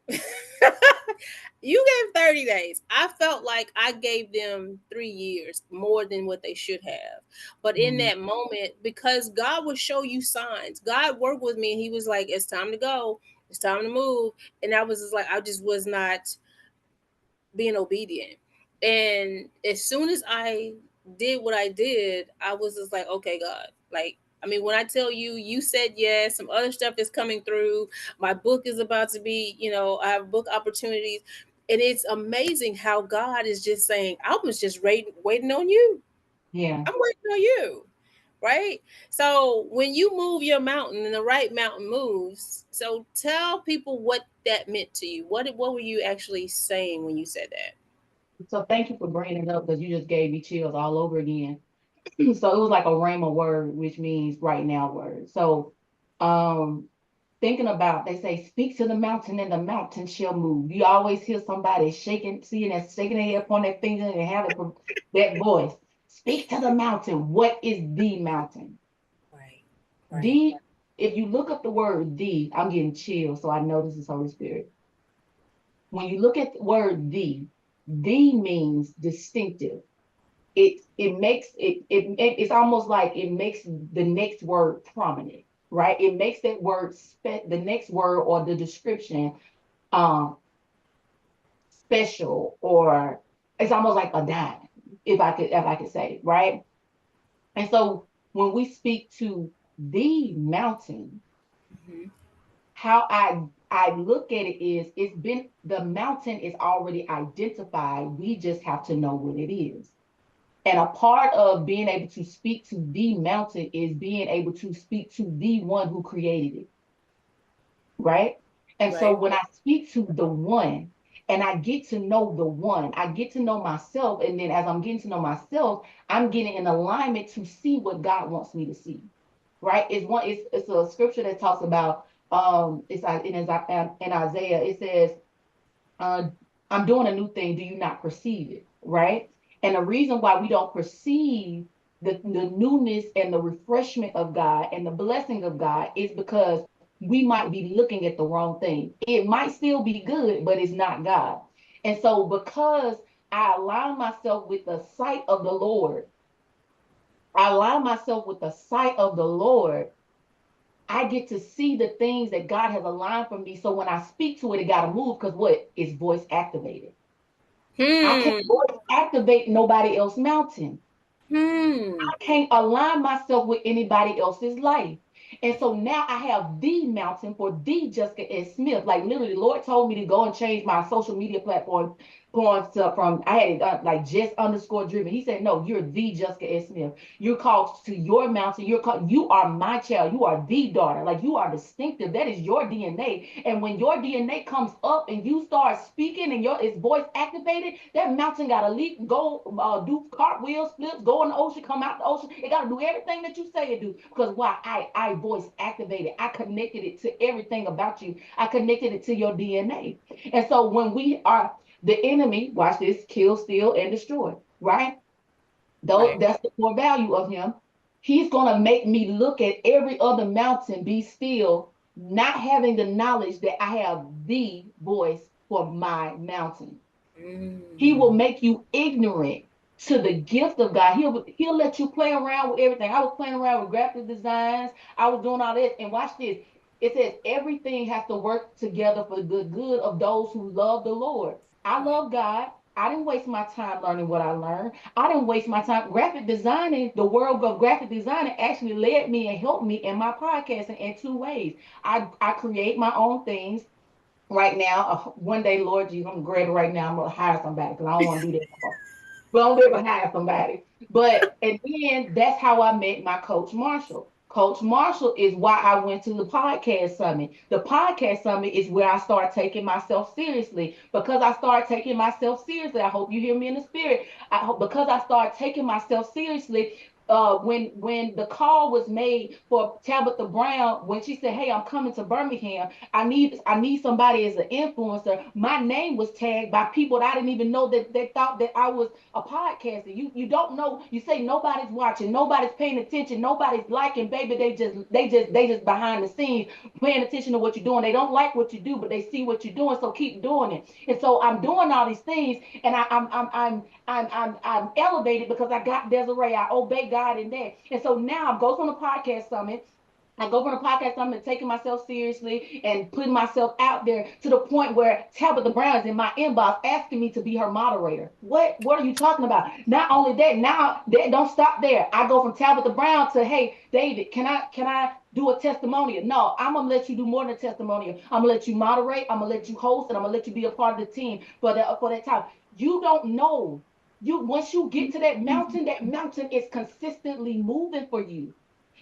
You gave 30 days. I felt like I gave them 3 years more than what they should have. But in Mhm. that moment, because God will show you signs, God worked with me and He was like, it's time to go, it's time to move. And I was just like, I just was not being obedient. And as soon as I did what I did, I was just like, okay, God, like, I mean, when I tell you, you said yes, some other stuff is coming through. My book is about to be, I have book opportunities. And it's amazing how God is just saying, I was just waiting on you. Yeah. I'm waiting on you. Right. So when you move your mountain and the right mountain moves, so tell people what that meant to you. What were you actually saying when you said that? So thank you for bringing it up because you just gave me chills all over again. So it was like a rhema word, which means right now word. So um thinking about, they say, speak to the mountain and the mountain shall move. You always hear somebody shaking, seeing that shaking their head, pointing their finger, and have it, that voice. Speak to the mountain. What is the mountain? Right. Right. The, if you look up the word the, I'm getting chills, so I know this is Holy Spirit. When you look at the word the means distinctive. It makes it's almost like it makes the next word prominent, right? It makes that word the next word or the description um special, or it's almost like a dime, if I could say, right? And so when we speak to the mountain, Mm-hmm. how I look at it is, it's been, the mountain is already identified. We just have to know what it is. And a part of being able to speak to the mountain is being able to speak to the one who created it, right? And so Right. when I speak to the one and I get to know the one, I get to know myself. And then as I'm getting to know myself, I'm getting in alignment to see what God wants me to see, right? It's a scripture that talks about, in Isaiah, it says, uh, I'm doing a new thing. Do you not perceive it? Right. And the reason why we don't perceive the newness and the refreshment of God and the blessing of God is because we might be looking at the wrong thing. It might still be good, but it's not God. And so, because I align myself with the sight of the Lord, I align myself with the sight of the Lord, I get to see the things that God has aligned for me. So when I speak to it, it got to move, because what is voice activated? I can't Hmm. voice activate nobody else's mountain. Hmm. I can't align myself with anybody else's life. And so now I have the mountain for the Jessica S. Smith. Like literally, the Lord told me to go and change my social media platform, going to, from, I had it like just underscore driven. He said, no, you're the Jessica S. Smith. You're called to your mountain. You are my child. You are the daughter. Like, you are distinctive. That is your DNA. And when your DNA comes up and you start speaking and your its voice activated, that mountain gotta leap, go, do cartwheels, flips, go in the ocean, come out the ocean. It gotta do everything that you say it do. Because why? I voice activated. I connected it to everything about you. I connected it to your DNA. And so when we are, the enemy, watch this, kill, steal, and destroy, right? Though Right. that's the core value of him. He's gonna make me look at every other mountain, be still, not having the knowledge that I have the voice for my mountain. He Hmm. will make you ignorant to the gift of God. He'll let you play around with everything. I was playing around with graphic designs. I was doing all this. And watch this. It says everything has to work together for the good of those who love the Lord. I love God. I didn't waste my time learning what I learned. I didn't waste my time. Graphic designing, the world of graphic designing actually led me and helped me in my podcasting in two ways. I create my own things right now. One day, Lord Jesus, I'm great right now. I'm gonna hire somebody because I don't want to do that anymore. But I'm gonna hire somebody. But and then that's how I met my coach Marshall. Coach Marshall is why I went to the podcast summit. The podcast summit is where I started taking myself seriously. Because I started taking myself seriously. I hope you hear me in the spirit. I hope, because I started taking myself seriously, when the call was made for Tabitha Brown, when she said, "Hey, I'm coming to Birmingham. I need somebody as an influencer." My name was tagged by people that I didn't even know, that they thought that I was a podcaster. You don't know. You say nobody's watching, nobody's paying attention, nobody's liking. Baby, they just behind the scenes paying attention to what you're doing. They don't like what you do, but they see what you're doing, so keep doing it. And so I'm doing all these things, and I'm elevated because I got Desiree. I obey God in that. And so now I go from the podcast summit. I go from the podcast summit, taking myself seriously and putting myself out there to the point where Tabitha Brown is in my inbox asking me to be her moderator. What are you talking about? Not only that, now that don't stop there. I go from Tabitha Brown to, hey, David, can I do a testimonial? No, I'm gonna let you do more than a testimonial. I'm gonna let you moderate, I'm gonna let you host, and I'm gonna let you be a part of the team for that time. You don't know. You Once you get to that mountain is consistently moving for you.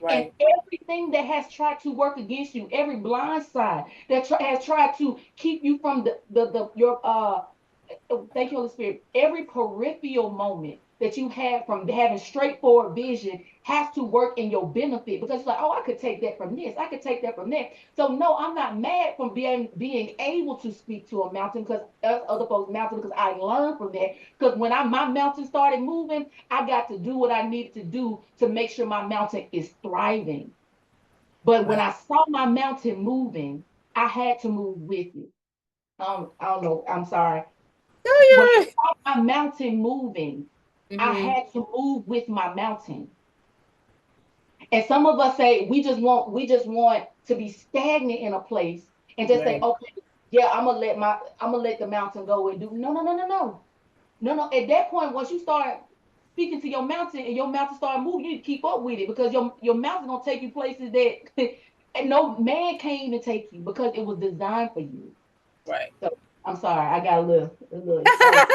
And Right. everything that has tried to work against you, every blind side that has tried to keep you from the your thank you, Holy Spirit, every peripheral moment that you had from having straightforward vision has to work in your benefit because it's like, oh, I could take that from this, I could take that from that. So no, I'm not mad from being able to speak to a mountain because other folks mountain because I learned from that. Because when my mountain started moving, I got to do what I needed to do to make sure my mountain is thriving. But when Wow. I saw my mountain moving, I had to move with it. I don't know. I'm sorry. When Oh, I saw my mountain moving, you're I right. had to move with my mountain. And some of us say we just want to be stagnant in a place and just say, Right. okay, yeah, I'm gonna let the mountain go and do no no no no no. No, no. At that point, once you start speaking to your mountain and your mountain start moving, you need to keep up with it because your mountain gonna take you places that and no man can't even take you because it was designed for you. Right. So I'm sorry, I got a little excited.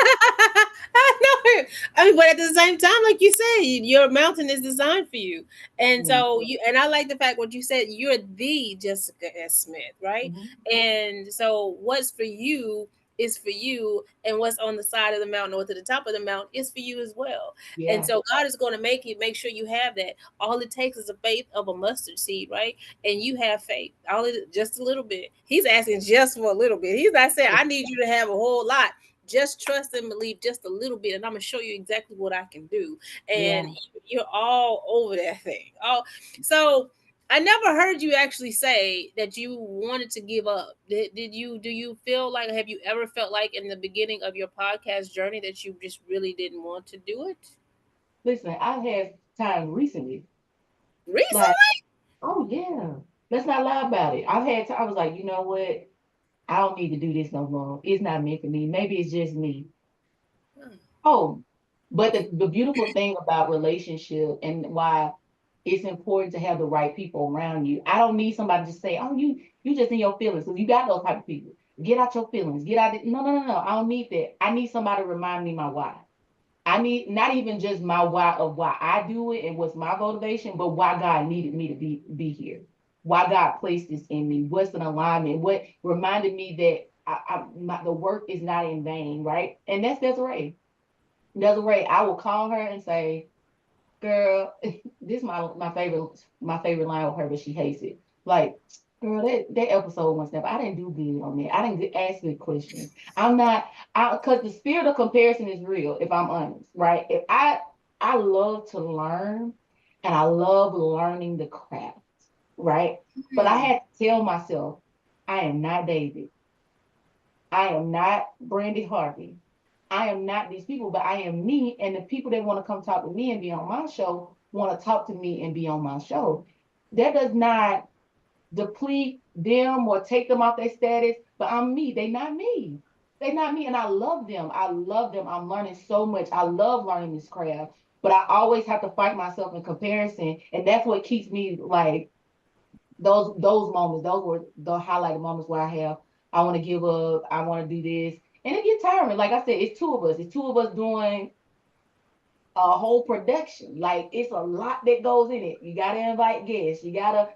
I know. I mean, but at the same time, like you said, your mountain is designed for you, and Yeah. so you. And I like the fact what you said. You're the Jessica S. Smith, right? Mhm. And so, what's for you is for you, and what's on the side of the mountain or to the top of the mountain is for you as well. And Yeah. so, God is going to make sure you have that. All it takes is a faith of a mustard seed, right? And you have faith, all it just a little bit. He's asking just for a little bit. He's not saying I need you to have a whole lot. Just trust and believe just a little bit, and I'm gonna show you exactly what I can do. And Yeah. you're all over that thing. Oh, so I never heard you actually say that you wanted to give up. Did you? Do you feel like? Have you ever felt like in the beginning of your podcast journey that you just really didn't want to do it? Listen, I've had time recently, like, Recently? oh yeah, let's not lie about it. I was like, you know what? I don't need to do this no more. It's not meant for me. Maybe it's just me. Hmm. Oh, but the beautiful thing about relationship and why it's important to have the right people around you. I don't need somebody to say, "Oh, you just in your feelings," because you got those type of people. Get out your feelings. Get out. No, no, no, no. I don't need that. I need somebody to remind me my why. I need not even just my why of why I do it and what's my motivation, but why God needed me to be here. Why God placed this in me. What's an alignment? What reminded me that the work is not in vain, right? And that's Desiree. Desiree, I will call her and say, girl, this is my favorite line with her, but she hates it. Like, girl, that episode was never. I didn't do good on that. I didn't ask good questions. I'm not. I because the spirit of comparison is real. If I'm honest, right? If I love to learn, and I love learning the craft, right? But I Hmm. had to tell myself, I am not David. I am not Brandy Harvey. I am not these people, but I am me. And the people that want to come talk to me and be on my show want to talk to me and be on my show. That does not deplete them or take them off their status, but I'm me. They not me. They not me. And I love them. I love them. I'm learning so much. I love learning this craft, but I always have to fight myself in comparison. And that's what keeps me like those moments, those were the highlighted moments where I want to give up, I want to do this. And it gets tiring. Like I said, it's two of us. It's two of us doing a whole production. Like it's a lot that goes in it. You gotta invite guests. You gotta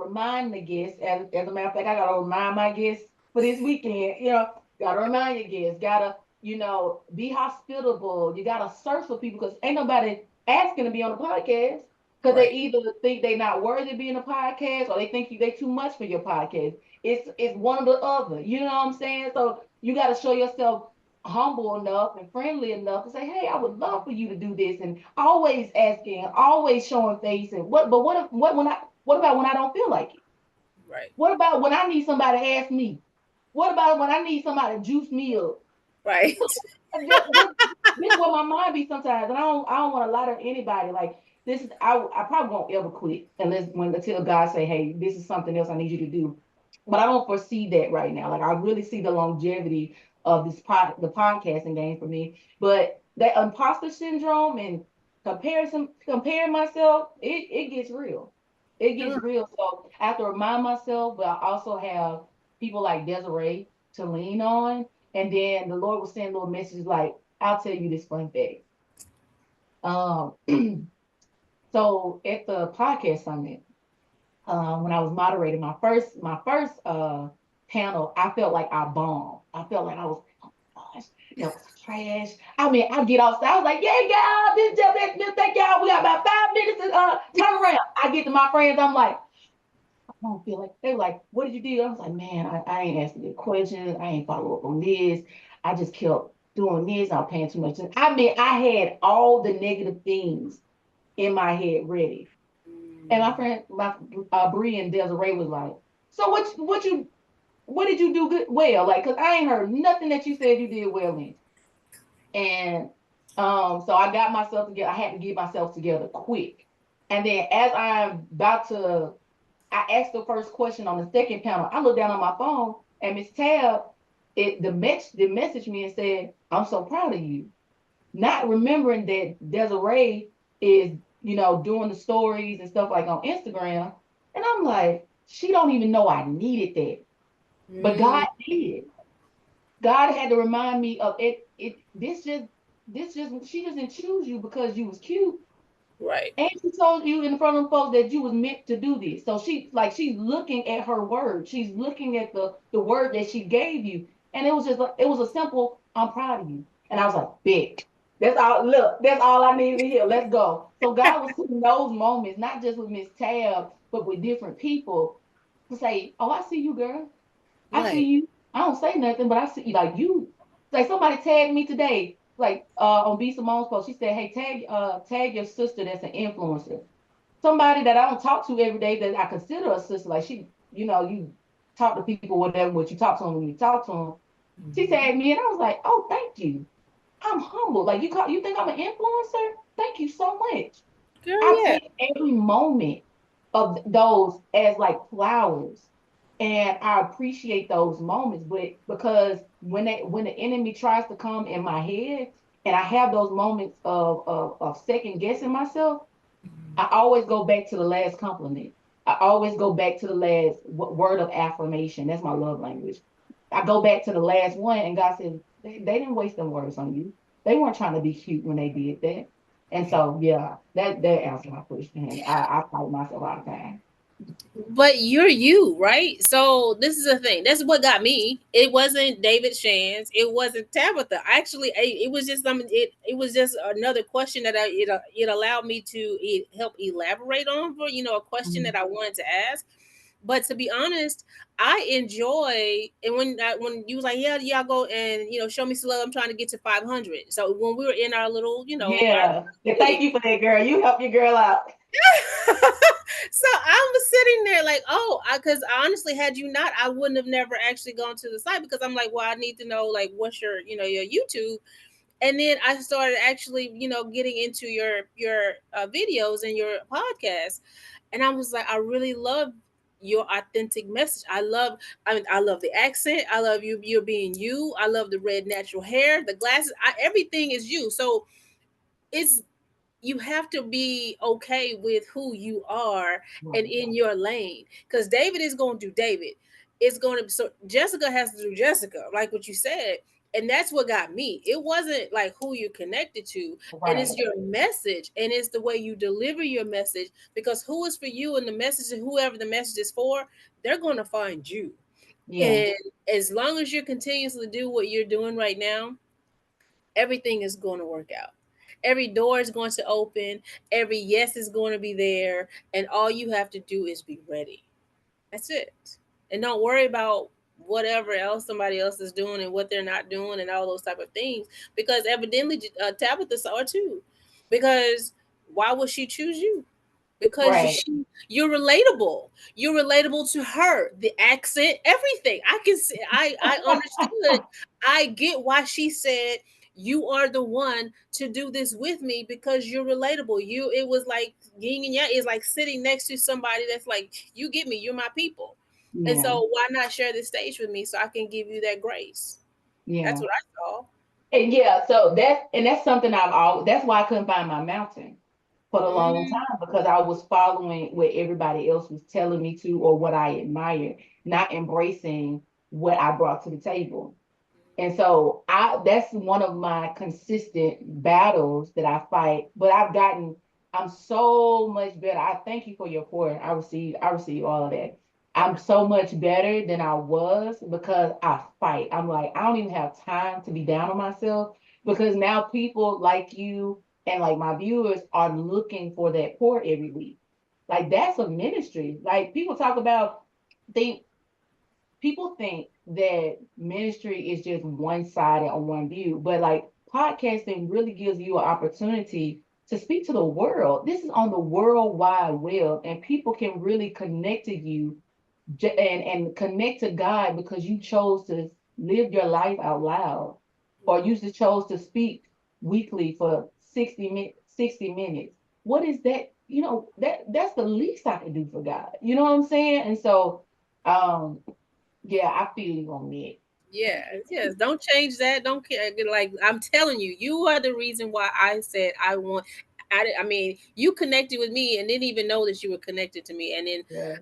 remind the guests. As a matter of fact, I gotta remind my guests for this weekend. Gotta remind your guests. Gotta be hospitable. You gotta search for people because ain't nobody asking to be on the podcast because they Right. either think they're not worthy of being a podcast or they think they too much for your podcast. It's one or the other. You know what I'm saying? So you gotta show yourself humble enough and friendly enough to say, "Hey, I would love for you to do this," and always asking, always showing face. And what? But what? If, what when I? What about when I don't feel like it? Right. What about when I need somebody to ask me? What about when I need somebody to juice me up? Right. This is where my mind be sometimes, and I don't want to lie to anybody. Like this is I probably won't ever quit until God say, "Hey, this is something else I need you to do." But I don't foresee that right now. Like I really see the longevity of the podcasting game for me. But that imposter syndrome and comparing myself, it gets real. It gets Mm. real. So I have to remind myself, but I also have people like Desiree to lean on. And then the Lord will send little messages like, I'll tell you this fun fact. Um, so at the podcast summit, when I was moderating my first panel, I felt like I bombed. I felt like I was, oh gosh. That was trash. I mean, I get outside. I was like, yeah, y'all, this, thank y'all. We got about 5 minutes to turn around. I get to my friends. I'm like, I don't feel like, they were like, what did you do? I was like, man, I ain't asking the questions. I ain't follow up on this. I just kept doing this. I was paying too much attention. I mean, I had all the negative things in my head ready. And my friend, my Bree and Desiree was like, so what did you do good well? Like, cause I ain't heard nothing that you said you did well in. And so I got myself together. I had to get myself together quick. And then as I'm about to, I asked the first question on the second panel. I looked down on my phone and Miss Tab, the message me and said, "I'm so proud of you." Not remembering that Desiree is, doing the stories and stuff like on Instagram. And I'm like, she don't even know I needed that. But God Mm, did. God had to remind me of it. This just she doesn't choose you because you was cute. right. And she told you in front of folks that you was meant to do this. So she's looking at her word. She's looking at the word that she gave you. And it was a simple, I'm proud of you. And I was like, big. That's all. Look, that's all I needed to hear. Let's go. So God was putting those moments, not just with Miss Tab, but with different people to say, oh, I see you, girl. I see Right. you. I don't say nothing, but I see you. Like you, like somebody tagged me today, like on B Simone's post. She said, "Hey, tag your sister that's an influencer. Somebody that I don't talk to every day that I consider a sister. Like she, you talk to people, whatever, what you talk to them when you talk to them." She tagged me, and I was like, "Oh, thank you. I'm humble. Like you think I'm an influencer? Thank you so much." Girl, I yeah. take every moment of those as like flowers. And I appreciate those moments. But because when the enemy tries to come in my head and I have those moments of second guessing myself, I always go back to the last compliment. I always go back to the last word of affirmation. That's my love language. I go back to the last one, and God said, they didn't waste them words on you. They weren't trying to be cute when they did that. And so, yeah, that answered my question. I fight myself all the time. But you're you, right? So this is the thing. That's what got me. It wasn't David Shands. It wasn't Tabitha. Actually, it was just It was just another question that it allowed me to help elaborate on for a question Mhm. that I wanted to ask. But to be honest, I enjoy, and when you was like, yeah, y'all go and show me some love. I'm trying to get to 500. So when we were in our little, our Yeah. And thank meeting. you for that, girl. You help your girl out. So I was sitting there like, oh, because I honestly, had you not, I wouldn't have never actually gone to the site because I'm like, well, I need to know like what's your YouTube, and then I started actually getting into your videos and your podcast, and I was like, I really love your authentic message. I love the accent. I love you're being you. I love the red natural hair, the glasses. Everything is you. So it's you have to be okay with who you are and Right. in your lane, because David is going to do David. It's going to, so Jessica has to do Jessica, like what you said. And that's what got me. It wasn't like who you're connected to, and it's Right. your message, and it's the way you deliver your message, because who is for you and the message, and whoever the message is for, they're going to find you. Yeah. And as long as you continuously do what you're doing right now, everything is going to work out. Every door is going to open, every yes is going to be there, and all you have to do is be ready. That's it. And don't worry about whatever else somebody else is doing and what they're not doing and all those type of things, because evidently Tabitha saw it too. Because why would she choose you? Because Right. you're relatable. You're relatable to her. The accent, everything. I can see. I understood. I get why she said you are the one to do this with me, because you're relatable. It was like yin and yang. It's like sitting next to somebody that's like, you get me. You're my people. And Yeah. so why not share this stage with me so I can give you that grace? That's Yeah. what I saw. And yeah, so that's something that's why I couldn't find my mountain for a long Mm, time, because I was following what everybody else was telling me to or what I admired, not embracing what I brought to the table. And so that's one of my consistent battles that I fight, but I'm so much better. I thank you for your pour. I receive all of that. I'm so much better than I was because I fight. I'm like, I don't even have time to be down on myself because now people like you and like my viewers are looking for that pour every week. Like that's a ministry. Like people talk about think people think that ministry is just one sided on one view, but like podcasting really gives you an opportunity to speak to the world. This is on the world wide web, and people can really connect to you and connect to God because you chose to live your life out loud, or you just chose to speak weekly for 60 minutes. What is that? That's the least I can do for God. You know what I'm saying? And so um yeah, I feel you on that. Yes, yes. Don't change that. Don't care. Like I'm telling you, you are the reason why I said I want. I mean, you connected with me and didn't even know that you were connected to me, and then Yeah.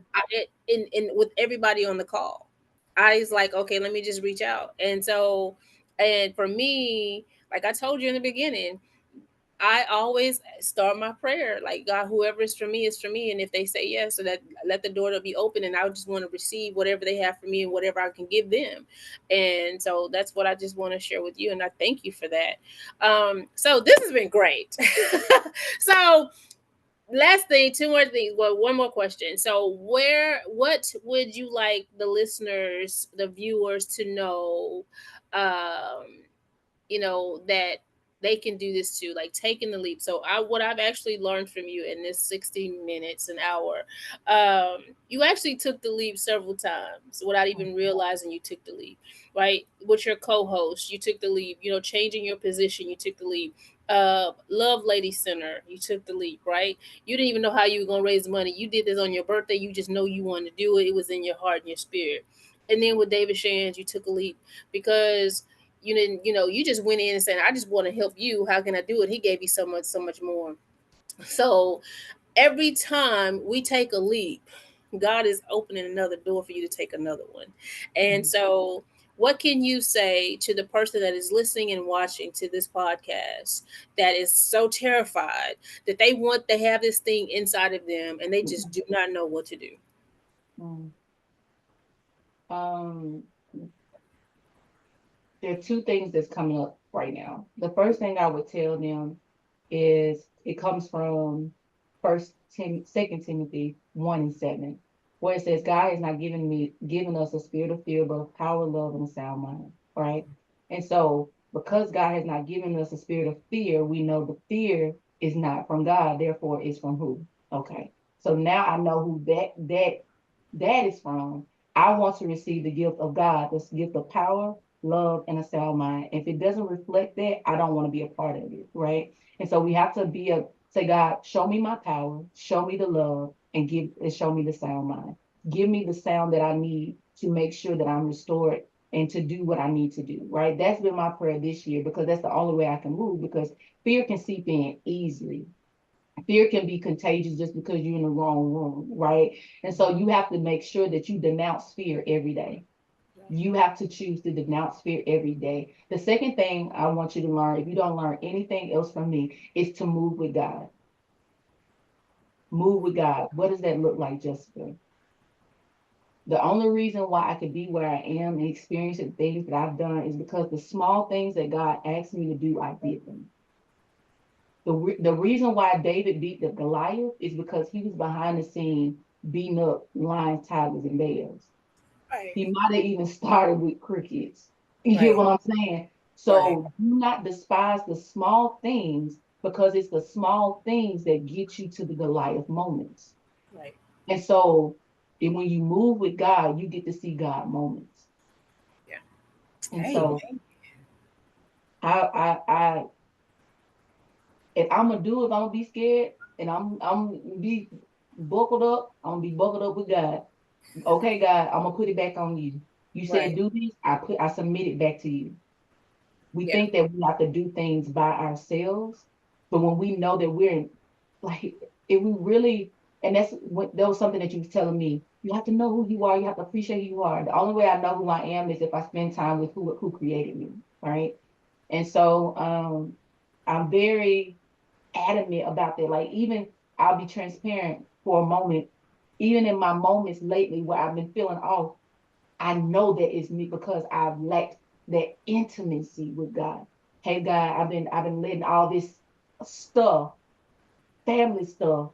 in with everybody on the call, I was like, okay, let me just reach out, and so, and for me, like I told you in the beginning, I always start my prayer like God, whoever is for me is for me, and if they say yes, so that let the door to be open, and I just want to receive whatever they have for me and whatever I can give them, and so that's what I just want to share with you, and I thank you for that. So this has been great. So last thing, two more things. Well, one more question. So what would you like the listeners, the viewers to know? Um, that they can do this too, like taking the leap. So what I've actually learned from you in this 60 minutes, an hour, you actually took the leap several times without even realizing you took the leap, right? With your co-host, you took the leap, changing your position, you took the leap. Love Lady Center, you took the leap, right? You didn't even know how you were going to raise money. You did this on your birthday. You just know you wanted to do it. It was in your heart and your spirit. And then with David Shands, you took a leap because you didn't, you just went in and said, I just want to help you. How can I do it? He gave you so much more. So every time we take a leap, God is opening another door for you to take another one. And Mhm. so, what can you say to the person that is listening and watching to this podcast that is so terrified that they have this thing inside of them and they just do not know what to do? Mm. Um, there are two things that's coming up right now. The first thing I would tell them is it comes from Second Timothy 1:7, where it says, God has not given us a spirit of fear, but of power, love, and a sound mind. Right. And so because God has not given us a spirit of fear, we know the fear is not from God, therefore it's from who? Okay. So now I know who that is from. I want to receive the gift of God, this gift of power, love, and a sound mind. If it doesn't reflect that, I don't want to be a part of it, right? And so we have to say, God, show me my power, show me the love, and show me the sound mind. Give me the sound that I need to make sure that I'm restored and to do what I need to do, right? That's been my prayer this year because that's the only way I can move because fear can seep in easily. Fear can be contagious just because you're in the wrong room, right? And so you have to make sure that you denounce fear every day. You have to choose to denounce fear every day. The second thing I want you to learn, if you don't learn anything else from me, is to move with God. Move with God. What does that look like, Jessica? The only reason why I could be where I am and experience the things that I've done is because the small things that God asked me to do, I did them. The reason why David beat the Goliath is because he was behind the scene beating up lions, tigers, and bears. Right, He might have even started with crickets. You get right, what I'm saying? right, So do not despise the small things because it's the small things that get you to the Goliath moments. right. And so when you move with God, you get to see God moments. Yeah. And Hey, so I if I'm gonna do it, if I'm gonna be scared and I'm be buckled up, I'm gonna be buckled up with God. Okay, God, I'm gonna put it back on you. You said right. do this, I submit it back to you. We Yeah. think that we have to do things by ourselves, but when we know that we're in, like, if we really, and that was something that you was telling me. You have to know who you are. You have to appreciate who you are. The only way I know who I am is if I spend time with who created me, right? And so, I'm very adamant about that. Like, even I'll be transparent for a moment. Even in my moments lately where I've been feeling off, I know that it's me because I've lacked that intimacy with God. Hey God, I've been letting all this stuff, family stuff,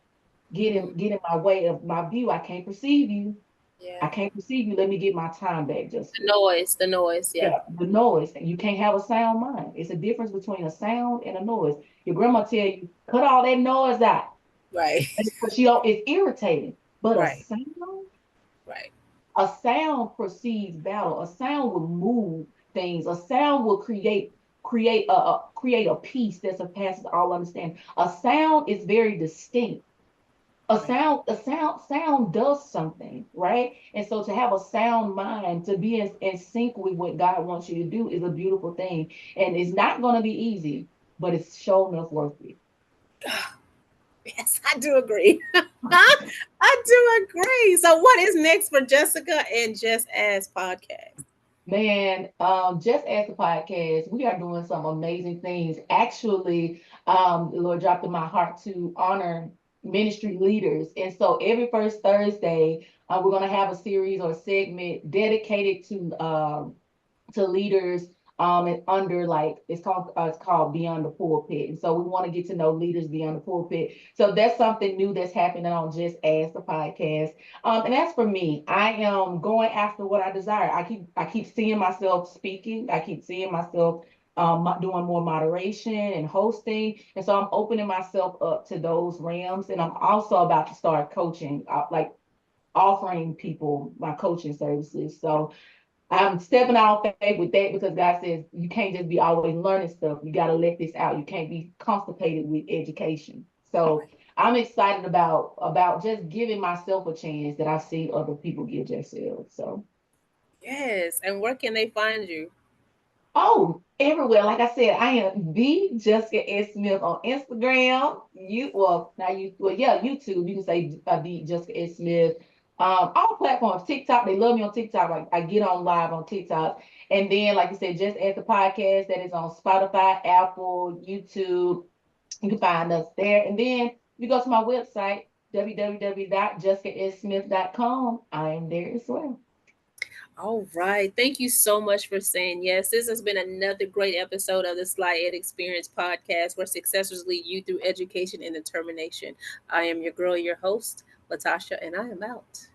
Mm. get in my way of my view. I can't perceive you. I Yeah. can't perceive you. Let me get my time back, The Jessica. noise, the noise. Yeah. Yeah, the noise. You can't have a sound mind. It's a difference between a sound and a noise. Your grandma tell you, cut all that noise out. Right. Because she don't, it's irritating. But Right. Right. a sound precedes battle. A sound will move things. A sound will create a peace that surpasses all understanding. A sound is very distinct. Right. Sound does something, right? And so to have a sound mind, to be in sync with what God wants you to do is a beautiful thing. And it's not going to be easy, but it's sure enough worth it. Yes, I do agree. I do agree. So, what is next for Jessica and Just As podcast? Man, just as the podcast, we are doing some amazing things. Actually, the Lord dropped in my heart to honor ministry leaders. And so every first Thursday, we're going to have a series or segment dedicated to leaders and under like it's called Beyond the Pulpit. And so we want to get to know leaders beyond the pulpit. So that's something new that's happening on Just As the podcast. And as for me, I am going after what I desire. I keep seeing myself speaking. I keep seeing myself doing more moderation and hosting. And so I'm opening myself up to those realms. And I'm also about to start coaching, like offering people my coaching services. So I'm stepping out on faith with that because God says you can't just be always learning stuff. You got to let this out. You can't be constipated with education. So I'm excited about just giving myself a chance that I've seen other people give themselves. So Yes. And where can they find you? oh, everywhere. Like I said, I am the Jessica S. Smith on Instagram. YouTube. You can say the Jessica S. Smith. All platforms, TikTok, they love me on TikTok. Like I get on live on TikTok. And then, like you said, just as the podcast that is on Spotify, Apple, YouTube, you can find us there. And then you go to my website, www.jessicasmith.com. I am there as well. All right. Thank you so much for saying yes. This has been another great episode of the Sly Ed Experience podcast where successors lead you through education and determination. I am your girl, your host, Latasha, and I am out.